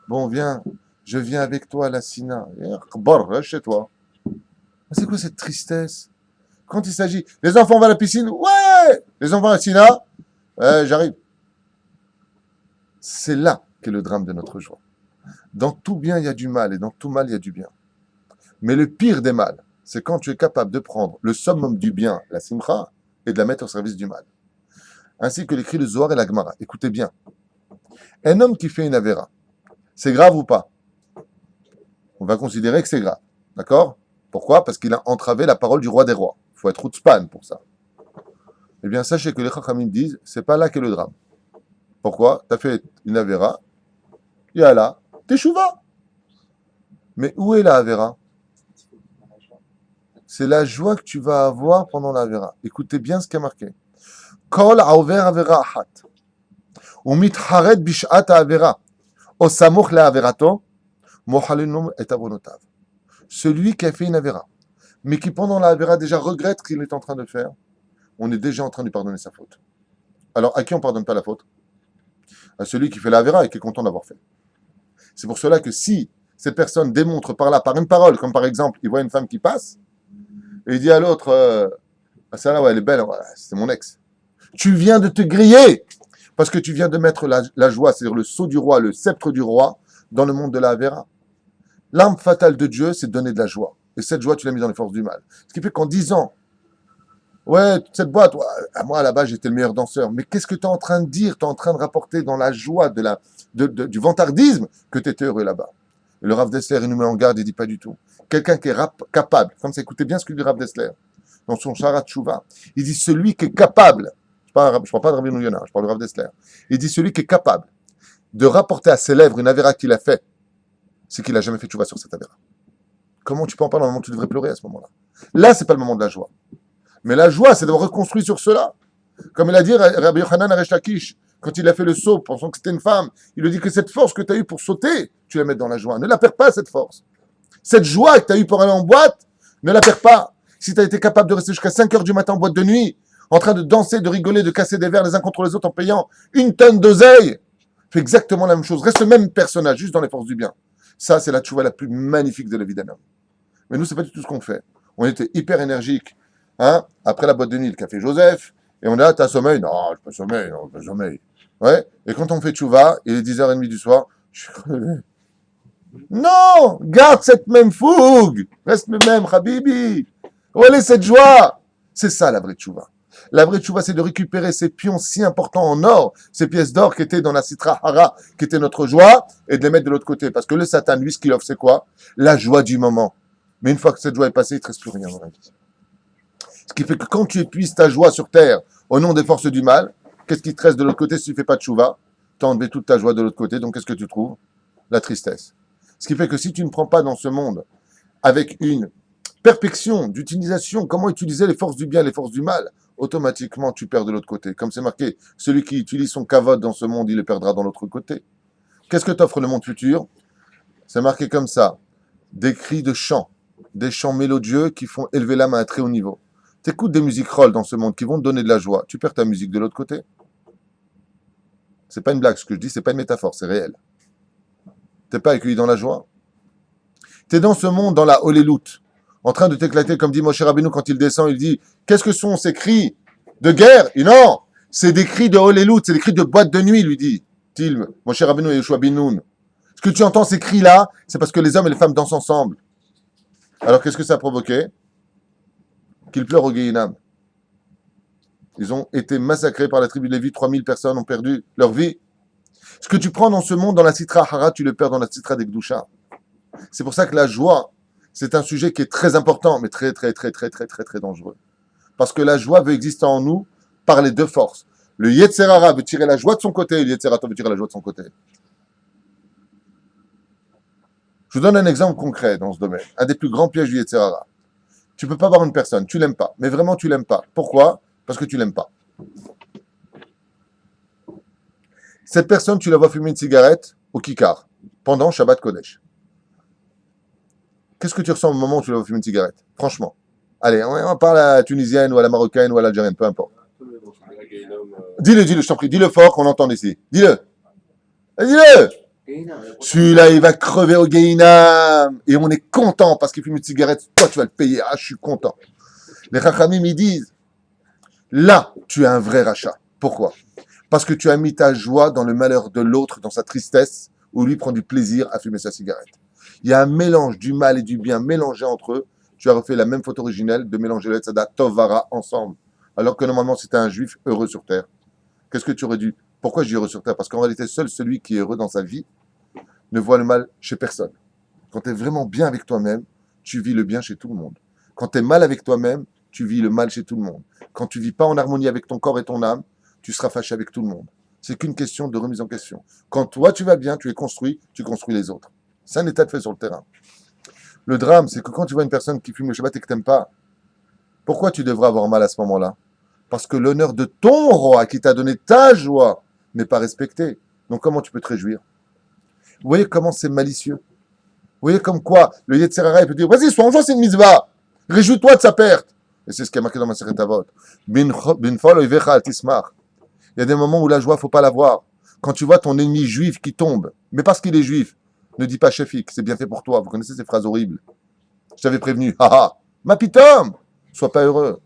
Bon, viens, je viens avec toi à la Sina. Reste chez toi. C'est quoi cette tristesse? Quand il s'agit, les enfants vont à la piscine, ouais! Les enfants à la Sina, j'arrive. C'est là qu'est le drame de notre joie. Dans tout bien, il y a du mal, et dans tout mal, il y a du bien. Mais le pire des mal, c'est quand tu es capable de prendre le summum du bien, la simcha, et de la mettre au service du mal. Ainsi que l'écrit le Zohar et la Gemara. Écoutez bien. Un homme qui fait une avéra, c'est grave ou pas? On va considérer que c'est grave. D'accord? Pourquoi? Parce qu'il a entravé la parole du roi des rois. Il faut être outspan pour ça. Eh bien, sachez que les Chachamim disent, c'est pas là qu'est le drame. Pourquoi? Tu as fait une avéra, et là, teshuva. Mais où est la avéra? C'est la joie que tu vas avoir pendant la avéra. Écoutez bien ce qui est marqué. Kol aover avera achat. Umitharet bishat avera. Osamuch la averato. Mohalinum et avonotav. Celui qui a fait une avéra, mais qui pendant la avéra déjà regrette ce qu'il est en train de faire, on est déjà en train de lui pardonner sa faute. Alors, à qui on ne pardonne pas la faute? À celui qui fait la avéra et qui est content d'avoir fait. C'est pour cela que si cette personne démontre par là, par une parole, comme par exemple, il voit une femme qui passe, et il dit à l'autre, ah, celle-là, ouais, elle est belle, ouais, c'est mon ex. Tu viens de te griller, parce que tu viens de mettre la joie, c'est-à-dire le sceau du roi, le sceptre du roi, dans le monde de la avéra. L'arme fatale de Dieu, c'est de donner de la joie. Et cette joie, tu l'as mise dans les forces du mal. Ce qui fait qu'en 10 ans, ouais, toute cette boîte, ouais, moi, là-bas, j'étais le meilleur danseur. Mais qu'est-ce que tu es en train de dire? Tu es en train de rapporter dans la joie du vantardisme que tu étais heureux là-bas. Et le Rav Dessler, il nous met en garde, il dit pas du tout. Quelqu'un qui est capable, comme ça, écoutez bien ce que dit le Rav Dessler, dans son Sharat Shuvah, il dit celui qui est capable, je parle pas de Rabbi Yonah, je parle du Rav Dessler, il dit celui qui est capable de rapporter à ses lèvres une avéra qu'il a fait, c'est qu'il n'a jamais fait tchouva sur cette avéra. Comment tu peux en parler dans le moment où tu devrais pleurer à ce moment-là? Là, c'est pas le moment de la joie. Mais la joie, c'est d'avoir reconstruit sur cela. Comme il a dit Rabbi Yochanan à Resh Lakish, quand il a fait le saut, pensant que c'était une femme, il lui dit que cette force que tu as eue pour sauter, tu la mets dans la joie. Ne la perds pas, cette force. Cette joie que tu as eue pour aller en boîte, ne la perds pas. Si tu as été capable de rester jusqu'à 5 heures du matin en boîte de nuit, en train de danser, de rigoler, de casser des verres les uns contre les autres en payant une tonne d'oseille, fais exactement la même chose. Reste le même personnage, juste dans les forces du bien. Ça, c'est la tchouva la plus magnifique de la vie d'un homme. Mais nous, c'est pas du tout ce qu'on fait. On était hyper énergique. Hein, après la boîte de nuit, le café Joseph, et on est là, t'as sommeil? Non, je pas sommeil, non, pas sommeil. Ouais, et quand on fait tchouva, il est 10h30 du soir, je suis crevé. Non, garde cette même fougue, reste le même, Habibi. Où est cette joie? C'est ça la vraie tchouva. La vraie tchouva, c'est de récupérer ces pions si importants en or, ces pièces d'or qui étaient dans la Sitra Hara, qui étaient notre joie, et de les mettre de l'autre côté. Parce que le Satan, lui, ce qu'il offre, c'est quoi? La joie du moment. Mais une fois que cette joie est passée, il ne te reste plus rien dans la vie. Ce qui fait que quand tu épuises ta joie sur terre au nom des forces du mal, qu'est-ce qui te reste de l'autre côté si tu ne fais pas de tchouva? Tu as enlevé toute ta joie de l'autre côté, donc qu'est-ce que tu trouves? La tristesse. Ce qui fait que si tu ne prends pas dans ce monde avec une perfection d'utilisation, comment utiliser les forces du bien et les forces du mal, automatiquement tu perds de l'autre côté. Comme c'est marqué, celui qui utilise son kavod dans ce monde, il le perdra dans l'autre côté. Qu'est-ce que t'offre le monde futur? C'est marqué comme ça, des cris de chants, des chants mélodieux qui font élever l'âme à un très haut niveau. T'écoutes des musiques roll dans ce monde qui vont te donner de la joie, tu perds ta musique de l'autre côté. C'est pas une blague, ce que je dis, c'est pas une métaphore, c'est réel. T'es pas accueilli dans la joie. T'es dans ce monde, dans la Holéloute, en train de t'éclater, comme dit Moshe Rabbeinu quand il descend, il dit, qu'est-ce que sont ces cris de guerre? Et non, c'est des cris de Holéloute, c'est des cris de boîte de nuit, lui dit-il, Moshe Rabbeinu et Yeshua bin Nun. Ce que tu entends, ces cris-là, c'est parce que les hommes et les femmes dansent ensemble. Alors qu'est-ce que ça a provoqué? Qu'ils pleurent au Guéhinam. Ils ont été massacrés par la tribu de Lévi, 3000 personnes ont perdu leur vie. Ce que tu prends dans ce monde, dans la Sitra Hara, tu le perds dans la Sitra des Gdusha. C'est pour ça que la joie, c'est un sujet qui est très important, mais très dangereux. Parce que la joie veut exister en nous par les deux forces. Le Yetzer Hara veut tirer la joie de son côté, et le Yetzer Hara veut tirer la joie de son côté. Je vous donne un exemple concret dans ce domaine. Un des plus grands pièges du Yetzer Hara. Tu ne peux pas voir une personne, tu l'aimes pas, mais vraiment tu l'aimes pas. Pourquoi? parce que tu l'aimes pas. Cette personne, tu la vois fumer une cigarette au kikar, pendant Shabbat Kodesh. Qu'est-ce que tu ressens au moment où tu la vois fumer une cigarette? Franchement. Allez, on parle à la tunisienne ou à la marocaine ou à l'algérienne, peu importe. Dis-le, je t'en prie, dis-le fort qu'on entende ici. Dis-le. Dis-le. Celui-là, il va crever au Guéhinam. Et on est content parce qu'il fume une cigarette. Toi, tu vas le payer. Ah, je suis content. Les Chachamim, ils disent, là, tu as un vrai rachat. Pourquoi? Parce que tu as mis ta joie dans le malheur de l'autre, dans sa tristesse, où lui prend du plaisir à fumer sa cigarette. Il y a un mélange du mal et du bien mélangé entre eux. Tu as refait la même faute originelle de mélanger le Tzada Tovara ensemble. Alors que normalement, c'était un juif heureux sur terre. Qu'est-ce que tu aurais dû? Pourquoi je dis heureux sur terre? Parce qu'en réalité, seul celui qui est heureux dans sa vie ne voit le mal chez personne. Quand tu es vraiment bien avec toi-même, tu vis le bien chez tout le monde. Quand tu es mal avec toi-même, tu vis le mal chez tout le monde. Quand tu vis pas en harmonie avec ton corps et ton âme, tu seras fâché avec tout le monde. C'est qu'une question de remise en question. Quand toi, tu vas bien, tu es construit, tu construis les autres. C'est un état de fait sur le terrain. Le drame, c'est que quand tu vois une personne qui fume le Shabbat et que tu n'aimes pas, pourquoi tu devrais avoir mal à ce moment-là? Parce que l'honneur de ton roi qui t'a donné ta joie n'est pas respecté. Donc comment tu peux te réjouir? Vous voyez comment c'est malicieux? Vous voyez comme quoi le Yetzer Hara il peut dire vas-y, sois en joie, c'est une mitzvah. Réjouis-toi de sa perte. Et c'est ce qui est marqué dans ma Masechet Avot. Binfol oivecha al tismach. Il y a des moments où la joie, il ne faut pas la voir. Quand tu vois ton ennemi juif qui tombe, mais parce qu'il est juif, ne dis pas Shefik, c'est bien fait pour toi. Vous connaissez ces phrases horribles. Je t'avais prévenu. Haha, ma pitom, sois pas heureux.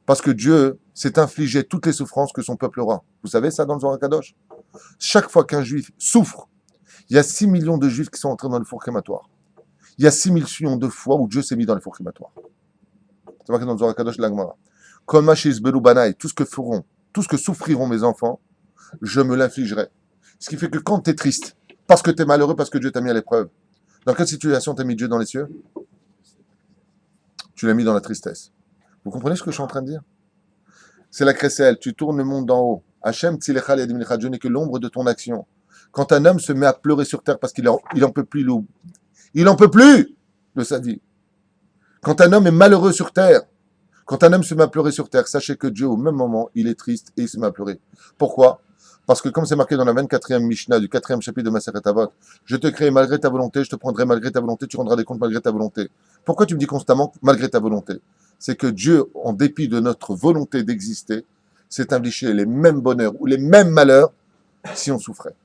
Parce que Dieu s'est infligé toutes les souffrances que son peuple aura. Vous savez ça dans le Zohar Kadosh? Chaque fois qu'un juif souffre, il y a 6 millions de juifs qui sont entrés dans le four crématoire. Il y a 6 millions de fois où Dieu s'est mis dans le four crématoire. C'est marqué dans le Zohar Kadosh de l'Agmara. Comme Machis Belou Banaï, tout ce que souffriront mes enfants, je me l'infligerai. Ce qui fait que quand tu es triste, parce que tu es malheureux, parce que Dieu t'a mis à l'épreuve, dans quelle situation t'as mis Dieu dans les cieux? Tu l'as mis dans la tristesse. Vous comprenez ce que je suis en train de dire? C'est la crécelle, tu tournes le monde d'en haut. Hachem Tzilecha Yadim Lecha, Dieu n'est que l'ombre de ton action. Quand un homme se met à pleurer sur terre parce qu'il en peut plus, il en peut plus de sa vie. Quand un homme est malheureux sur terre, quand un homme se met à pleurer sur terre, sachez que Dieu, au même moment, il est triste et il se met à pleurer. Pourquoi? Parce que comme c'est marqué dans la 24e Mishnah du 4e chapitre de Masechet Avot, je te crée malgré ta volonté, je te prendrai malgré ta volonté, tu rendras des comptes malgré ta volonté. Pourquoi tu me dis constamment malgré ta volonté? C'est que Dieu, en dépit de notre volonté d'exister, s'est infligé les mêmes bonheurs ou les mêmes malheurs si on souffrait.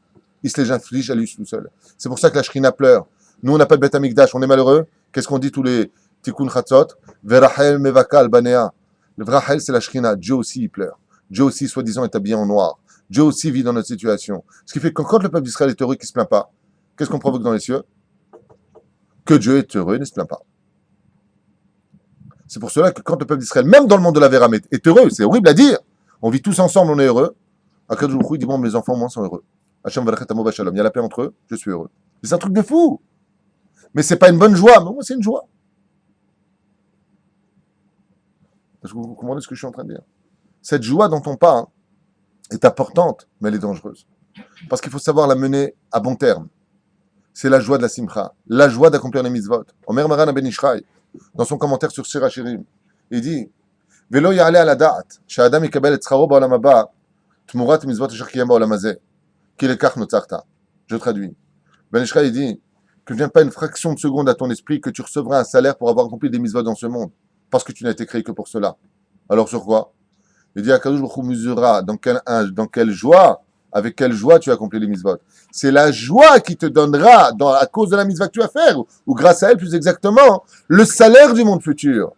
Il se les inflige à lui tout seul. C'est pour ça que la Shrina pleure. Nous, on n'a pas de Beth Amikdash, on est malheureux. Qu'est-ce qu'on dit tous les Tikkun Chatzot? Verachel Mevakal Banea. Le Vrachel, c'est la Shrina. Dieu aussi, il pleure. Dieu aussi, soi-disant, est habillé en noir. Dieu aussi vit dans notre situation. Ce qui fait que quand le peuple d'Israël est heureux, qu'il ne se plaint pas, qu'est-ce qu'on provoque dans les cieux? Que Dieu est heureux et ne se plaint pas. C'est pour cela que quand le peuple d'Israël, même dans le monde de la Véram, est heureux, c'est horrible à dire, on vit tous ensemble, on est heureux, Akadosh Baruch Hu, il dit bon, mes enfants, moi, sont heureux. Hachem Valachet Amo Bachalom, il y a la paix entre eux, je suis heureux. C'est un truc de fou. Mais c'est pas une bonne joie, mais moi, c'est une joie. Est-ce que vous comprenez ce que je suis en train de dire? Cette joie dont on parle est importante, mais elle est dangereuse. Parce qu'il faut savoir la mener à bon terme. C'est la joie de la simcha, la joie d'accomplir les mitzvot. Omer Maran Ben Ishraï, dans son commentaire sur Shir HaShirim, il dit Velo ya'ale ala da'at, sha'adam yikabel et tzcharo ba'olam haba, tmurat mitzvot asher kiyam ba'olam hazeh, ki lekach notzarta. Je traduis. Ben Ishraï dit que ne vienne pas une fraction de seconde à ton esprit que tu recevras un salaire pour avoir accompli des mitzvot dans ce monde, parce que tu n'as été créé que pour cela. Alors sur quoi? Il dit Akadosh Baruch Hu mesurera dans quelle joie, avec quelle joie tu as accompli les mitzvot. C'est la joie qui te donnera, à cause de la mitzvah que tu vas faire, ou grâce à elle plus exactement, le salaire du monde futur.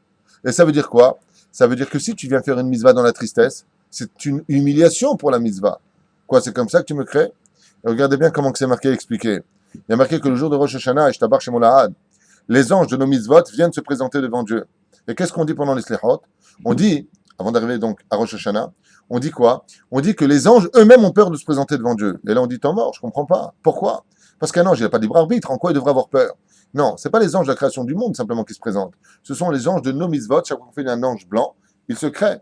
Et ça veut dire quoi? Ça veut dire que si tu viens faire une mitzvah dans la tristesse, c'est une humiliation pour la mitzvah. Quoi, c'est comme ça que tu me crées? Et regardez bien comment c'est marqué et expliqué. Il y a marqué que le jour de Rosh Hashanah, Eshtabar Shemo Lahad, les anges de nos mitzvot viennent se présenter devant Dieu. Et qu'est-ce qu'on dit pendant les Slechot? On dit, avant d'arriver donc à Rosh Hashanah, on dit quoi? On dit que les anges eux-mêmes ont peur de se présenter devant Dieu. Et là on dit tant mort, je comprends pas. Pourquoi? Parce qu'un ange, il n'a pas de libre arbitre, en quoi il devrait avoir peur? Non, c'est pas les anges de la création du monde simplement qui se présentent. Ce sont les anges de nos mitzvot. Chaque fois qu'on fait un ange blanc, il se crée.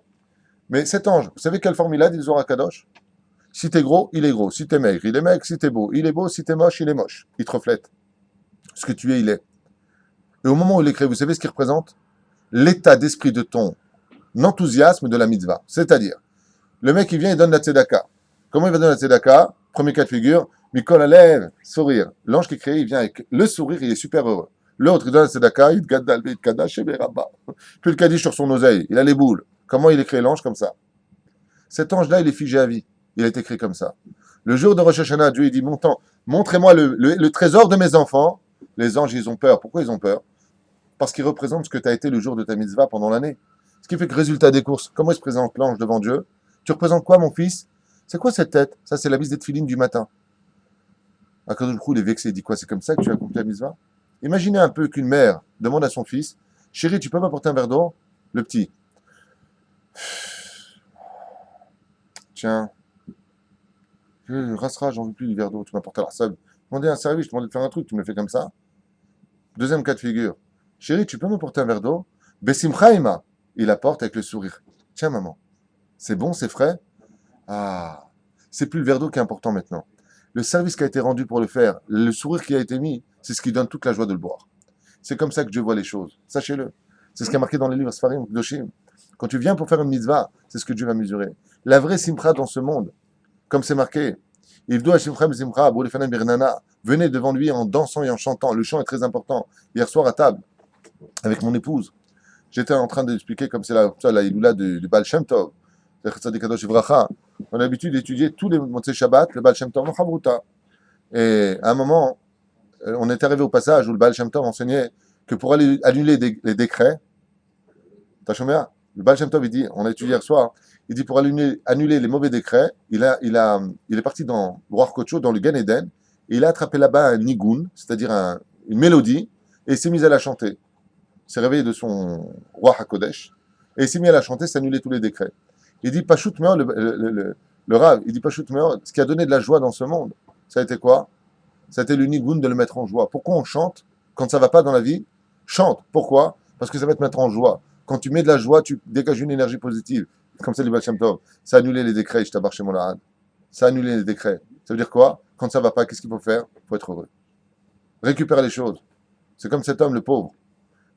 Mais cet ange, vous savez quelle forme il a, dit le Zohar Kadosh? Si t'es gros, il est gros. Si t'es maigre, il est maigre. Si t'es beau, il est beau. Si t'es moche, il est moche. Il te reflète. Ce que tu es, il est. Et au moment où il est créé, vous savez ce qu'il représente? L'état d'esprit de ton enthousiasme de la mitzvah. C'est-à-dire, le mec, il vient, il donne la tzedaka. Comment il va donner la tzedaka? Premier cas de figure, Mikol Alev, sourire. L'ange qui est créé, il vient avec le sourire, il est super heureux. L'autre, il donne la tzedaka, il gadal, il kadash, puis le kaddish sur son oseille, il a les boules. Comment il est créé l'ange comme ça? Cet ange-là, il est figé à vie. Il a été créé comme ça. Le jour de Rosh Hashanah, Dieu, il dit, montrez-moi le trésor de mes enfants. Les anges, ils ont peur. Pourquoi ils ont peur? Parce qu'ils représentent ce que tu as été le jour de ta mitzvah pendant l'année. Ce qui fait que résultat des courses, comment il se présente l'ange devant Dieu? Tu représentes quoi, mon fils? C'est quoi cette tête? Ça, c'est la bise des tefilines du matin. Akadosh Baruch Hu, il est vexé, il dit quoi? C'est comme ça que tu as accompli la mitzvah? Imaginez un peu qu'une mère demande à son fils, chérie, tu peux m'apporter un verre d'eau? Le petit. Tiens, Rasra, j'en veux plus du verre d'eau, tu m'apportes alors ça. Demandez un service, je te demandais de faire un truc, tu me le fais comme ça. Deuxième cas de figure. Chérie, tu peux m'apporter un verre d'eau? Bessimchaïma. Il apporte avec le sourire. Tiens, maman, c'est bon, c'est frais? Ah, c'est plus le verre d'eau qui est important maintenant. Le service qui a été rendu pour le faire, le sourire qui a été mis, c'est ce qui donne toute la joie de le boire. C'est comme ça que Dieu voit les choses. Sachez-le. C'est ce qui est marqué dans les livres Sfarim, Kedoshim. Quand tu viens pour faire une mitzvah, c'est ce que Dieu va mesurer. La vraie simcha dans ce monde, comme c'est marqué, venez devant lui en dansant et en chantant. Le chant est très important. Hier soir à table, avec mon épouse, j'étais en train d'expliquer comme c'est la Iloula du Baal Shem Tov. On a l'habitude d'étudier tous les Motzei Shabbat, le Baal Shem Tov, et à un moment, on est arrivé au passage où le Baal Shem Tov enseignait que pour aller annuler les décrets, Tachomea, le Baal Shem Tov, il dit, on a étudié hier soir, il dit pour annuler les mauvais décrets, il est parti dans Roi Kocho, dans le Gan Eden, et il a attrapé là-bas un nigun, c'est-à-dire une mélodie, et il s'est mis à la chanter. Il s'est réveillé de son Roi HaKodesh, et il s'est mis à la chanter, c'est annuler tous les décrets. Il dit Pashut Meor, le Rav, il dit Pashut Meor, ce qui a donné de la joie dans ce monde, ça a été quoi? Ça a été le nigun de le mettre en joie. Pourquoi on chante quand ça ne va pas dans la vie? Chante. Pourquoi? Parce que ça va te mettre en joie. Quand tu mets de la joie, tu dégages une énergie positive. Comme c'est le Baal Shem Tov. Ça a annulé les décrets, je t'abarre chez mon larad. Ça a annulé les décrets. Ça veut dire quoi? Quand ça ne va pas, qu'est-ce qu'il faut faire? Il faut être heureux. Récupérer les choses. C'est comme cet homme, le pauvre.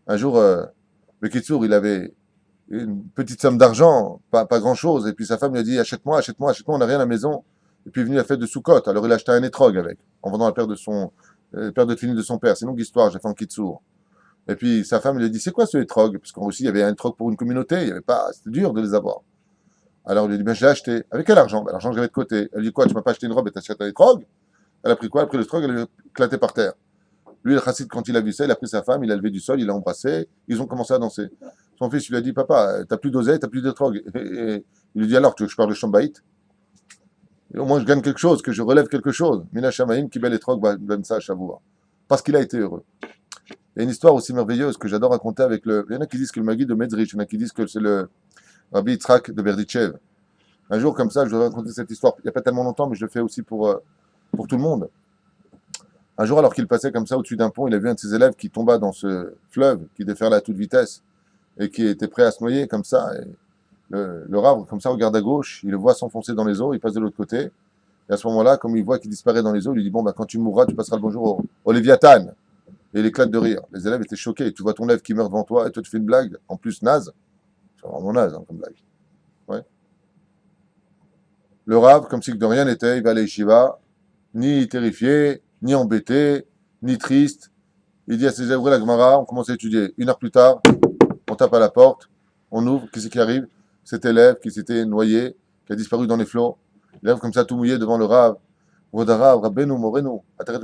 Un jour, le Kitsour, il avait une petite somme d'argent, pas grand-chose. Et puis sa femme lui a dit achète-moi, achète-moi, achète-moi, on n'a rien à la maison. Et puis il est venu à la fête de Sukkot. Alors il a acheté un étrog avec, en vendant la paire de tenue de son père. C'est une longue histoire, j'ai fait en Kitsour. Et puis sa femme lui a dit c'est quoi ce étrog? Parce qu'en Russie, il y avait un étrog pour une communauté, il y avait pas, c'était dur de les avoir. Alors il lui a dit ben, je l'ai acheté. Avec quel argent? Ben, l'argent que j'avais de côté. Elle lui dit quoi? Tu m'as pas acheté une robe et t'as acheté un étrog? Elle a pris quoi? Elle a pris le étrog, elle l'a éclaté par terre. Lui, le chassid, quand il a vu ça, il a pris sa femme, il a levé du sol, il l'a embrassé, ils ont commencé à danser. Son fils lui a dit papa, t'as plus d'oseille, t'as plus d'étrog. Et il lui dit alors, tu veux que je parle de Shambaït? Au moins je gagne quelque chose, que je relève quelque chose. Mina Shamaim, qui bel étrog, ben ça, Shavua. Parce qu'il a été heureux. Il y a une histoire aussi merveilleuse que j'adore raconter avec le. Il y en a qui disent que le Magui de Medzrich, il y en a qui disent que c'est le Rabbi Yitzhak de Berdichev. Un jour, comme ça, je voudrais raconter cette histoire. Il n'y a pas tellement longtemps, mais je le fais aussi pour tout le monde. Un jour, alors qu'il passait comme ça au-dessus d'un pont, il a vu un de ses élèves qui tomba dans ce fleuve, qui déferlait à toute vitesse, et qui était prêt à se noyer comme ça. Et le Rav, comme ça, regarde à gauche, il le voit s'enfoncer dans les eaux, il passe de l'autre côté. Et à ce moment-là, comme il voit qu'il disparaît dans les eaux, il lui dit bon, bah, quand tu mourras, tu passeras le bonjour au Léviathan. Et il éclate de rire. Les élèves étaient choqués. Tu vois ton élève qui meurt devant toi, et toi, tu fais une blague, en plus naze. C'est vraiment naze, hein, comme blague. Ouais. Le Rav, comme si de rien n'était, il va à l'Yeshiva, ni terrifié, ni embêté, ni triste. Il dit à ses élèves, ouvrez la Gemara, on commence à étudier. 1 heure plus tard, on tape à la porte, on ouvre, qui c'est qui arrive? Cet élève qui s'était noyé, qui a disparu dans les flots. L'élève comme ça, tout mouillé devant le Rav. Vodarav, Rabbenu, Morenu, Ataret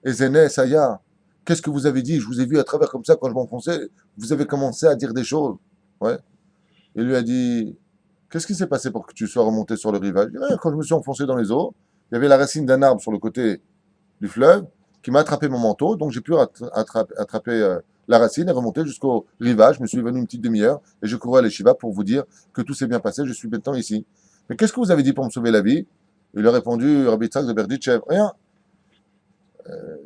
Ezene, Saya, qu'est-ce que vous avez dit? Je vous ai vu à travers comme ça quand je m'enfonçais. Vous avez commencé à dire des choses. Ouais. Il lui a dit, qu'est-ce qui s'est passé pour que tu sois remonté sur le rivage? Quand je me suis enfoncé dans les eaux, il y avait la racine d'un arbre sur le côté du fleuve qui m'a attrapé mon manteau, donc j'ai pu attraper la racine et remonter jusqu'au rivage. Je me suis venu une petite demi-heure et je courais à l'Eshiva pour vous dire que tout s'est bien passé, je suis maintenant ici. Mais qu'est-ce que vous avez dit pour me sauver la vie? Il a répondu, Rabbi Yitzhak de Berdichev, rien.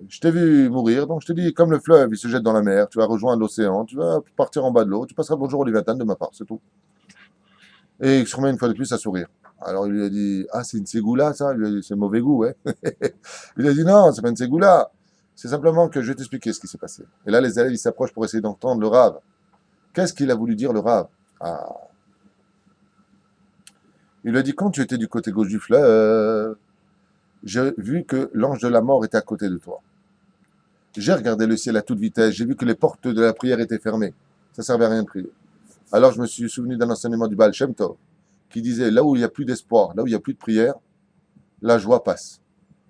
Je t'ai vu mourir, donc je te dis, comme le fleuve, il se jette dans la mer, tu vas rejoindre l'océan, tu vas partir en bas de l'eau, tu passeras bonjour au Léviathan de ma part, c'est tout. Et il se remet une fois de plus à sourire. Alors il lui a dit, ah, c'est une ségoula, ça? Il lui a dit, c'est mauvais goût, ouais. Il a dit, non, c'est pas une ségoula. C'est simplement que je vais t'expliquer ce qui s'est passé. Et là, les élèves, ils s'approchent pour essayer d'entendre le Rav. Qu'est-ce qu'il a voulu dire le Rav? Ah. Il lui a dit, quand tu étais du côté gauche du fleuve, j'ai vu que l'ange de la mort était à côté de toi. J'ai regardé le ciel à toute vitesse, j'ai vu que les portes de la prière étaient fermées. Ça ne servait à rien de prier. Alors je me suis souvenu d'un enseignement du Baal Shem Tov, qui disait, là où il n'y a plus d'espoir, là où il n'y a plus de prière, la joie passe.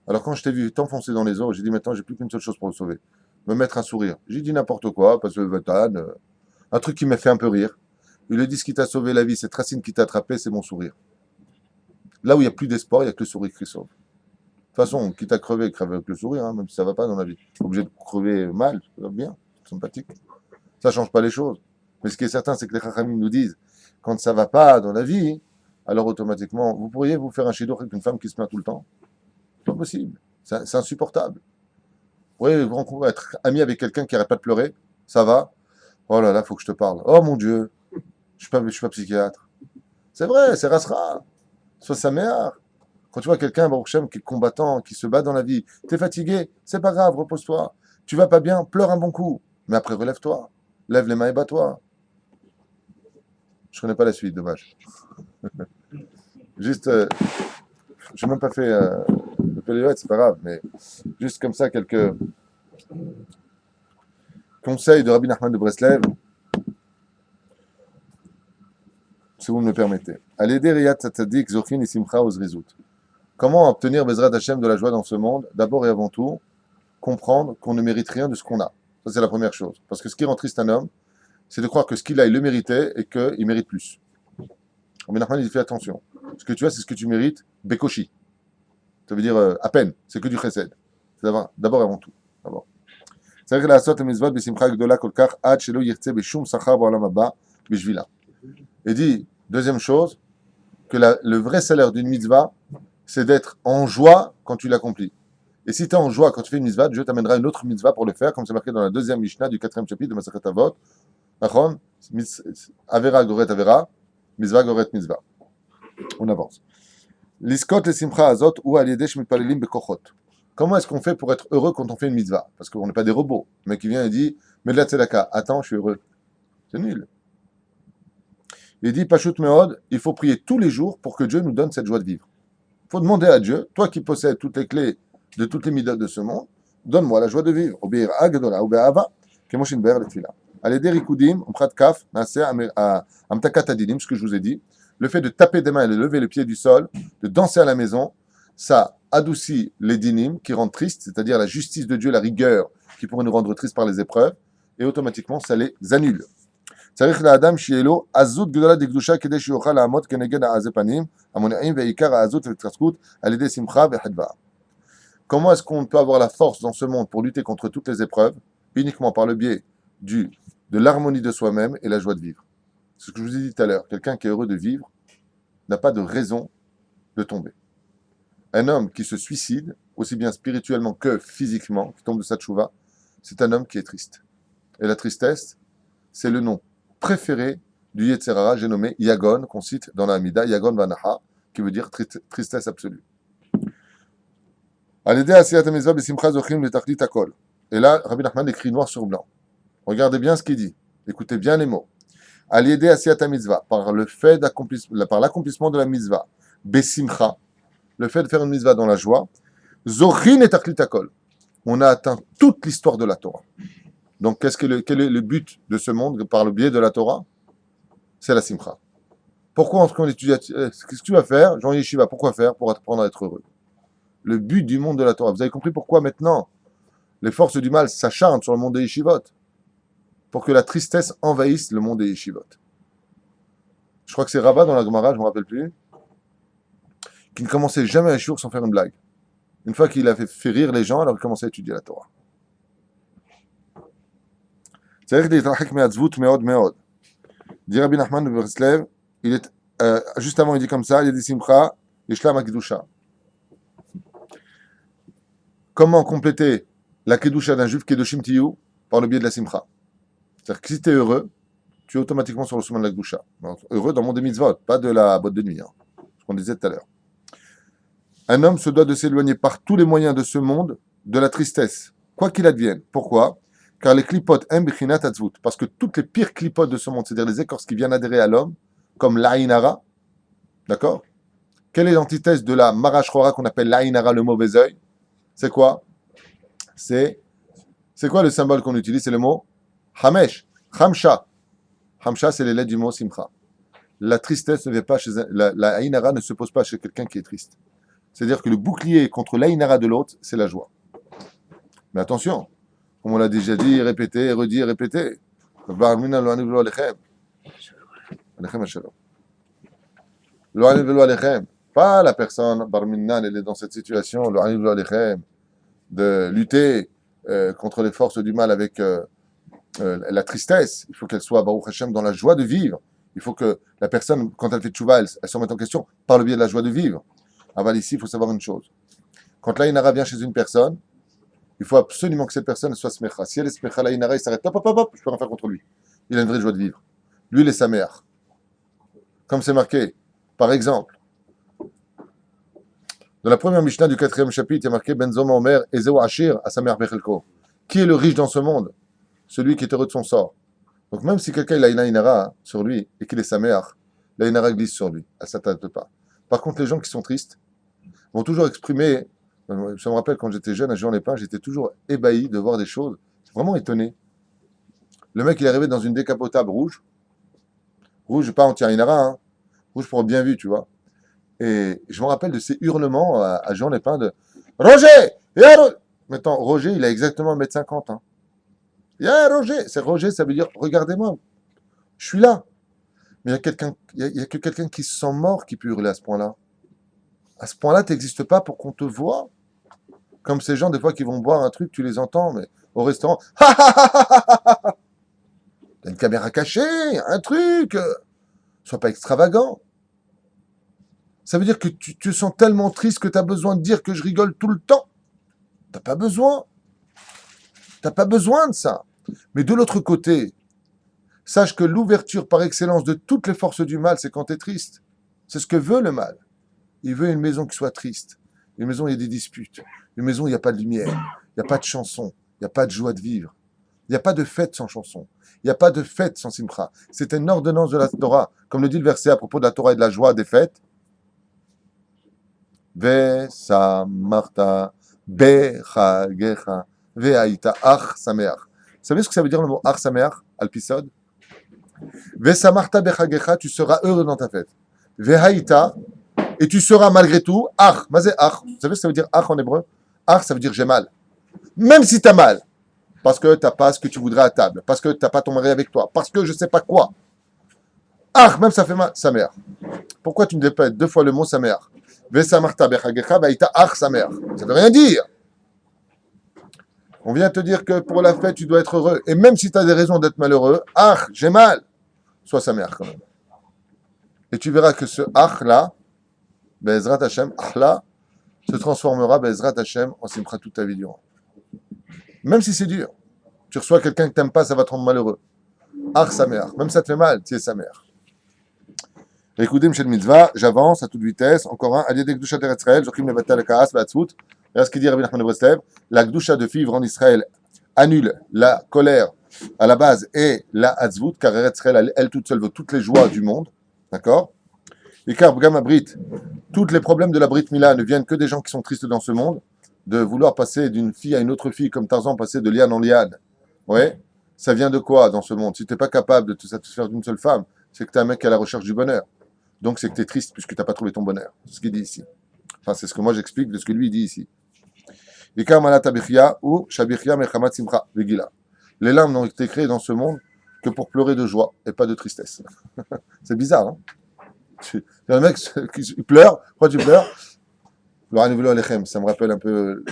Alors quand je t'ai vu t'enfoncer dans les eaux, j'ai dit, maintenant, j'ai plus qu'une seule chose pour le sauver. Me mettre un sourire. J'ai dit n'importe quoi, parce que Vatan, un truc qui m'a fait un peu rire. Il lui dit, ce qui t'a sauvé la vie, cette racine qui t'a attrapé, c'est mon sourire. Là où il n'y a plus d'espoir, il n'y a que le sourire qui sauve. De toute façon, quitte à crever, crève avec le sourire, hein, même si ça ne va pas dans la vie. Obligé de crever mal, ça va bien, sympathique. Ça ne change pas les choses. Mais ce qui est certain, c'est que les Chachamim nous disent, quand ça ne va pas dans la vie, alors automatiquement, vous pourriez vous faire un chidour avec une femme qui se plaint tout le temps. C'est pas possible. C'est insupportable. Vous pourriez être ami avec quelqu'un qui n'arrête pas de pleurer. Ça va. Oh là là, il faut que je te parle. Oh mon Dieu, je ne suis pas psychiatre. C'est vrai, c'est Rasra. Soit sa mère. Quand tu vois quelqu'un, Baruch Shem, qui est combattant, qui se bat dans la vie, t'es fatigué, c'est pas grave, repose-toi. Tu vas pas bien, pleure un bon coup. Mais après, relève-toi. Lève les mains et bats-toi. Je connais pas la suite, dommage. Juste, j'ai même pas fait le péléouette, c'est pas grave, mais juste comme ça, quelques conseils de Rabbi Nachman de Breslev, si vous me le permettez. Al-Eder Riyat Tzadik Zochin et Simcha Ozrizut. Comment obtenir Bezrat Hashem de la joie dans ce monde? D'abord et avant tout, comprendre qu'on ne mérite rien de ce qu'on a. Ça, c'est la première chose. Parce que ce qui rend triste un homme, c'est de croire que ce qu'il a, il le méritait et qu'il mérite plus. Rabbi Nachman, il fait attention. Ce que tu as, c'est ce que tu mérites, Bekoshi. Ça veut dire à peine, c'est que du chesed. C'est d'abord et avant tout. D'abord. C'est vrai que la asot mitzvot besimcha gdola kolkar ad shelo yirtze beshum sachar ba'olam haba bishvila. Et dit, deuxième chose, que le vrai salaire d'une mitzvah, c'est d'être en joie quand tu l'accomplis. Et si tu es en joie quand tu fais une mitzvah, Dieu t'amènera une autre mitzvah pour le faire, comme c'est marqué dans la deuxième Mishnah du 4e chapitre de Masachet Avot. Avera goret avera, mitzvah goret mitzvah. On avance. Liskot le simcha azot ou aliyedesh mitpalelim bekochot. Comment est-ce qu'on fait pour être heureux quand on fait une mitzvah? Parce qu'on n'est pas des robots. Le mec qui vient et dit, mais de la tzedaka, attends, je suis heureux. C'est nul. Il dit, Pashut Meod, il faut prier tous les jours pour que Dieu nous donne cette joie de vivre. Il faut demander à Dieu, toi qui possèdes toutes les clés de toutes les midas de ce monde, donne-moi la joie de vivre. Obéir agdola, obe'ava, kemoshin be'er le tfila. Allez, derikudim, umprat kaf, nase amtakat adinim, ce que je vous ai dit. Le fait de taper des mains et de lever le pied du sol, de danser à la maison, ça adoucit les dinim qui rendent tristes, c'est-à-dire la justice de Dieu, la rigueur qui pourrait nous rendre tristes par les épreuves, et automatiquement ça les annule. צריך לאדם שיהיה לו עזות גדולה דקדושה כדי שיוכל לעמוד כנגד העזי פנים המונעים ועיקר העזות וההתרסקות על ידי שמחה וחדווה. Comment est-ce qu'on peut avoir la force dans ce monde pour lutter contre toutes les épreuves? Uniquement par le biais de l'harmonie de soi-même et la joie de vivre. C'est ce que je vous ai dit tout à l'heure. Quelqu'un qui est heureux de vivre n'a pas de raison de tomber. Un homme qui se suicide, aussi bien spirituellement que physiquement, qui tombe de sa tchouva, c'est un homme qui est triste. Et la tristesse, c'est le nom préféré du Yetzer Hara, j'ai nommé Yagon, qu'on cite dans la Hamida, Yagon Vanaha, qui veut dire tristesse absolue. Et là, Rabbi Nachman écrit noir sur blanc. Regardez bien ce qu'il dit. Écoutez bien les mots. Par l'accomplissement de la mitzvah, besimcha, le fait de faire une mitzvah dans la joie, zochin et tachlit hakol. On a atteint toute l'histoire de la Torah. Donc, quel est le but de ce monde par le biais de la Torah? C'est la simcha. Pourquoi on étudie? Qu'est-ce que tu vas faire? Jean Yeshiva, pourquoi faire? Pour apprendre à être heureux. Le but du monde de la Torah. Vous avez compris pourquoi maintenant les forces du mal s'acharnent sur le monde des yeshivot? Pour que la tristesse envahisse le monde des yeshivot. Je crois que c'est Rabat dans la Gemara, je ne me rappelle plus, qui ne commençait jamais un shiur sans faire une blague. Une fois qu'il a fait rire les gens, alors il commençait à étudier la Torah. צריך להתרחק מעצבות מאוד מאוד. dit Rabbi Nachman de Breslev, juste avant il dit comme ça, il y a des simcha, yeshlam ha-kedusha. Comment compléter la kedusha d'un juif kedoshim tiyu? Par le biais de la simcha. C'est-à-dire que si tu es heureux, tu es automatiquement sur le chemin de la kedusha. Heureux dans le monde des mitzvot, pas de la boîte de nuit, hein, ce qu'on disait tout à l'heure. Un homme se doit de s'éloigner par tous les moyens de ce monde de la tristesse, quoi qu'il advienne. Pourquoi? Car les clipotes aiment Bichinat Atzvut. Parce que toutes les pires clipotes de ce monde, c'est-à-dire les écorces qui viennent adhérer à l'homme, comme l'Aïnara, d'accord? Quelle est l'antithèse de la Marashchora qu'on appelle l'Aïnara, le mauvais œil? C'est quoi? C'est quoi le symbole qu'on utilise? C'est le mot Hamesh, Hamsha. Hamsha, c'est les lettres du mot Simcha. La tristesse ne vient pas chez la Aïnara ne se pose pas chez quelqu'un qui est triste. C'est-à-dire que le bouclier contre l'Aïnara de l'autre, c'est la joie. Mais attention, comme on l'a déjà dit, répété, redit, répété. Pas la personne, Barminan, elle est dans cette situation, de lutter contre les forces du mal avec la tristesse. Il faut qu'elle soit, Baruch Hashem, dans la joie de vivre. Il faut que la personne, quand elle fait tchouva, elle se remette en question par le biais de la joie de vivre. Aval, ici, il faut savoir une chose. Quand l'Aïnara vient chez une personne, il faut absolument que cette personne soit smecha. Si elle est smecha, l'Aïnara, il s'arrête, hop, hop, hop, je peux rien faire contre lui. Il a une vraie joie de vivre. Lui, il est sa mère. Comme c'est marqué, par exemple, dans la première Mishnah du 4e chapitre, il y a marqué Benzoma Omer, Ezeu Ashir, à sa mère Bechelko. Qui est le riche dans ce monde? Celui qui est heureux de son sort. Donc même si quelqu'un il a une Aïnara sur lui et qu'il est sa mère, l'Aïnara glisse sur lui. Elle ne s'attaque pas. Par contre, les gens qui sont tristes vont toujours exprimer. Ça me rappelle quand j'étais jeune à Jean-Lépin, j'étais toujours ébahi de voir des choses. Vraiment étonné. Le mec, il est arrivé dans une décapotable rouge. Rouge, pas anti-Aïnara, hein. Rouge pour bien vu, tu vois. Et je me rappelle de ces hurlements à Jean Lépin de Roger! Maintenant, Roger, il a exactement 1m50. Hein. Roger! C'est Roger, ça veut dire regardez-moi, je suis là. Mais il y a que quelqu'un qui se sent mort qui peut hurler à ce point-là. À ce point-là, tu n'existes pas pour qu'on te voie. Comme ces gens, des fois, qui vont boire un truc, tu les entends, mais au restaurant, t'as une caméra cachée, un truc, sois pas extravagant. Ça veut dire que tu te sens tellement triste que tu as besoin de dire que je rigole tout le temps. T'as pas besoin. T'as pas besoin de ça. Mais de l'autre côté, sache que l'ouverture par excellence de toutes les forces du mal, c'est quand tu es triste. C'est ce que veut le mal. Il veut une maison qui soit triste. Une maison où il y a des disputes. Une maison où il n'y a pas de lumière. Il n'y a pas de chanson. Il n'y a pas de joie de vivre. Il n'y a pas de fête sans chanson. Il n'y a pas de fête sans simcha. C'est une ordonnance de la Torah. Comme le dit le verset à propos de la Torah et de la joie des fêtes. Ve'samarta bechagecha ve'aita ach sameach. Vous savez ce que ça veut dire le mot ach sameach, Alpisod? Ve'samarta bechagecha, tu seras heureux dans ta fête. Ve'aita, et tu seras malgré tout ach. Mazé ach. Vous savez ce que ça veut dire ach en hébreu? Ach, ça veut dire j'ai mal. Même si tu as mal. Parce que tu n'as pas ce que tu voudrais à table. Parce que tu n'as pas ton mari avec toi. Parce que je ne sais pas quoi. Ach, même ça fait mal. Sameach. Pourquoi tu me répètes 2 fois le mot sameach? Ça ne veut rien dire. On vient te dire que pour la fête, tu dois être heureux. Et même si tu as des raisons d'être malheureux, j'ai mal. Sois sa mère quand même. Et tu verras que ce là, Bezrat Hashem, là, se transformera, Bezrat Hashem, en simcha toute ta vie durant. Même si c'est dur. Tu reçois quelqu'un que tu n'aimes pas, ça va te rendre malheureux. Sa mère. Même ça te fait mal, tu es sa mère. Écoutez, Michel Mitzvah, j'avance à toute vitesse. Encore un. Aliadek Gdusha Teretz Israël, Jochim Levatal Kaas, Vatzvut. Regarde ce qu'il dit Rabbi Nachman de Breslev. La Gdusha de vivre en Israël annule la colère à la base et la Hatzvut, car Eretz Israël, elle toute seule veut toutes les joies du monde. D'accord? Et car Bgam Brit, tous les problèmes de la Brit Mila ne viennent que des gens qui sont tristes dans ce monde, de vouloir passer d'une fille à une autre fille, comme Tarzan passait de liane en liane. Ouais? Ça vient de quoi dans ce monde? Si tu n'es pas capable de te satisfaire d'une seule femme, c'est que tu es un mec qui est à la recherche du bonheur. Donc, c'est que tu es triste puisque tu n'as pas trouvé ton bonheur. C'est ce qu'il dit ici. Enfin, c'est ce que moi j'explique de ce que lui dit ici. Les larmes n'ont été créées dans ce monde que pour pleurer de joie et pas de tristesse. C'est bizarre, hein? Un mec qui pleure. Pourquoi tu pleures? Ça me rappelle un peu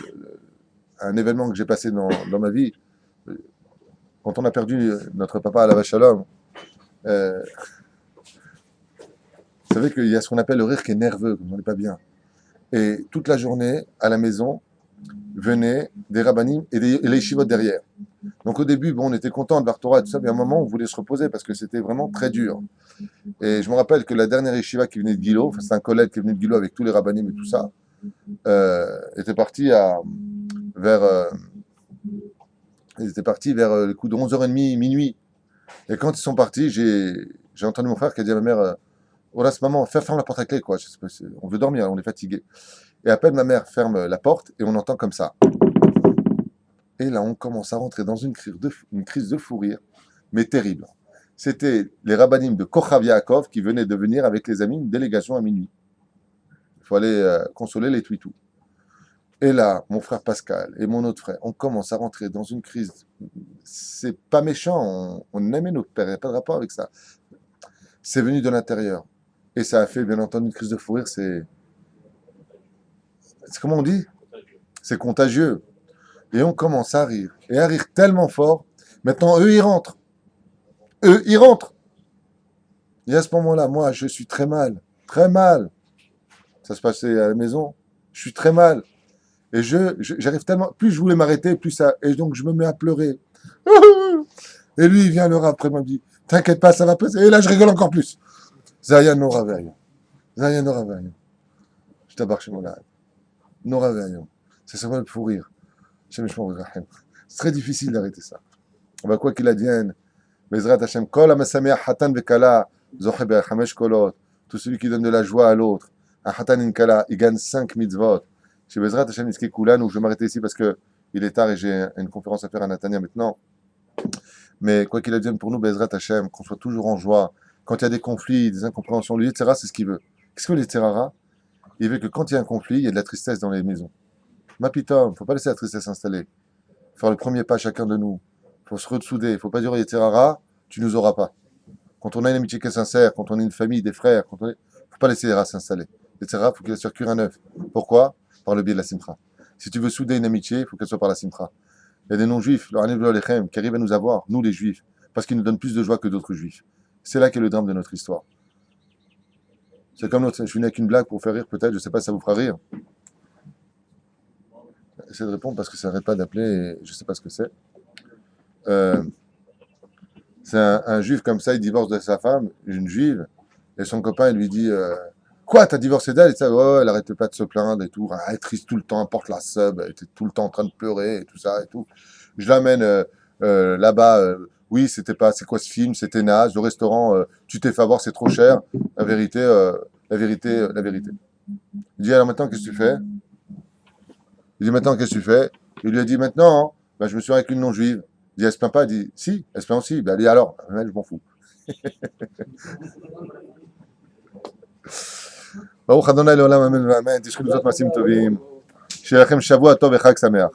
un événement que j'ai passé dans ma vie. Quand on a perdu notre papa à la vache à l'homme, vous savez qu'il y a ce qu'on appelle le rire qui est nerveux, quand on n'est pas bien. Et toute la journée, à la maison, venaient des rabbinim et les yeshivot derrière. Donc au début, on était content de voir Torah et tout ça, mais à un moment, on voulait se reposer parce que c'était vraiment très dur. Et je me rappelle que la dernière yeshiva qui venait de Gilo, c'est un collègue qui venait de Gilo avec tous les rabbinim et tout ça, était parti vers Ils étaient partis vers les coups de 11h30, minuit. Et quand ils sont partis, j'ai entendu mon frère qui a dit à ma mère, Horace, maman, ferme la porte à clé, quoi. Je sais pas, on veut dormir, on est fatigué. Et à peine ma mère ferme la porte et on entend comme ça. Et là, on commence à rentrer dans une crise de fou rire, mais terrible. C'était les rabbinim de Kochav Yaakov qui venaient de venir avec les amis, une délégation à minuit. Il faut aller consoler les Twitou. Et là, mon frère Pascal et mon autre frère, on commence à rentrer dans une crise. C'est pas méchant, on aimait nos pères, il n'y a pas de rapport avec ça. C'est venu de l'intérieur. Et ça a fait, bien entendu, une crise de fou rire. C'est comment on dit? C'est contagieux. Et on commence à rire. Et à rire tellement fort. Maintenant, eux, ils rentrent. Eux, ils rentrent. Et à ce moment-là, moi, je suis très mal. Très mal. Ça se passait à la maison. Je suis très mal. Et j'arrive tellement. Plus je voulais m'arrêter, plus ça. Et donc, je me mets à pleurer. Et lui, il vient le après, il me dit t'inquiète pas, ça va passer. Et là, je rigole encore plus. Zaya Nora Veillon. Zaya Nora Veillon. Je t'abarque chez mon âme. Nora Veillon. C'est ça le fou rire. C'est très difficile d'arrêter ça. Bah, quoi qu'il advienne, Bezrat Hashem, Kol HaMesameach Hatan Vekala, Zoche Be'achamesh Kolot, tout celui qui donne de la joie à l'autre, un Hatan et une Kala, il gagne 5 mitzvot. Chez Bezrat Hashem Iski Kulan, où je vais m'arrêter ici parce que il est tard et j'ai une conférence à faire à Natania maintenant. Mais quoi qu'il advienne pour nous, Bezrat Hashem, qu'on soit toujours en joie, quand il y a des conflits, des incompréhensions, le Yetzera, c'est ce qu'il veut. Qu'est-ce que le Yetzera? Il veut que quand il y a un conflit, il y a de la tristesse dans les maisons. Mapitom, il ne faut pas laisser la tristesse s'installer. Faire le premier pas chacun de nous. Il faut se ressouder. Il ne faut pas dire Yetzerara, tu ne nous auras pas. Quand on a une amitié qui est sincère, quand on est une famille, des frères, il ne faut pas laisser les rats s'installer. Yetzerara, il faut qu'il circule un œuf. Pourquoi? Par le biais de la simcha. Si tu veux souder une amitié, il faut qu'elle soit par la simcha. Il y a des non-juifs, qui arrivent à nous avoir, nous les juifs, parce qu'ils nous donnent plus de joie que d'autres juifs. C'est là qu'est le drame de notre histoire. C'est comme l'autre. Je suis venu avec une blague pour faire rire, peut-être, je ne sais pas si ça vous fera rire. Essayez de répondre parce que ça n'arrête pas d'appeler et je ne sais pas ce que c'est. C'est un juif comme ça, il divorce de sa femme, une juive, et son copain il lui dit quoi, t'as divorcé d'elle? Et ça, ouais, elle arrêtait pas de se plaindre et tout, elle est triste tout le temps, elle porte la sub, elle était tout le temps en train de pleurer et tout ça et tout. Je l'amène là-bas, oui, c'était pas, c'est quoi ce film? C'était naze, le restaurant, tu t'es fait avoir, c'est trop cher. La vérité, la vérité, la vérité. Il dit alors maintenant, qu'est-ce que tu fais? Il dit maintenant, qu'est-ce que tu fais? Il lui a dit maintenant, ben, je me suis avec une non-juive. Il dit, elle se plaint pas? Il dit, si, elle se plaint aussi. Ben, elle dit, alors, je m'en fous. ברוך אדוני לעולם אמן ואמן, תשכחו לזאת מעשים טובים, שיהיה לכם שבוע טוב וחג שמח.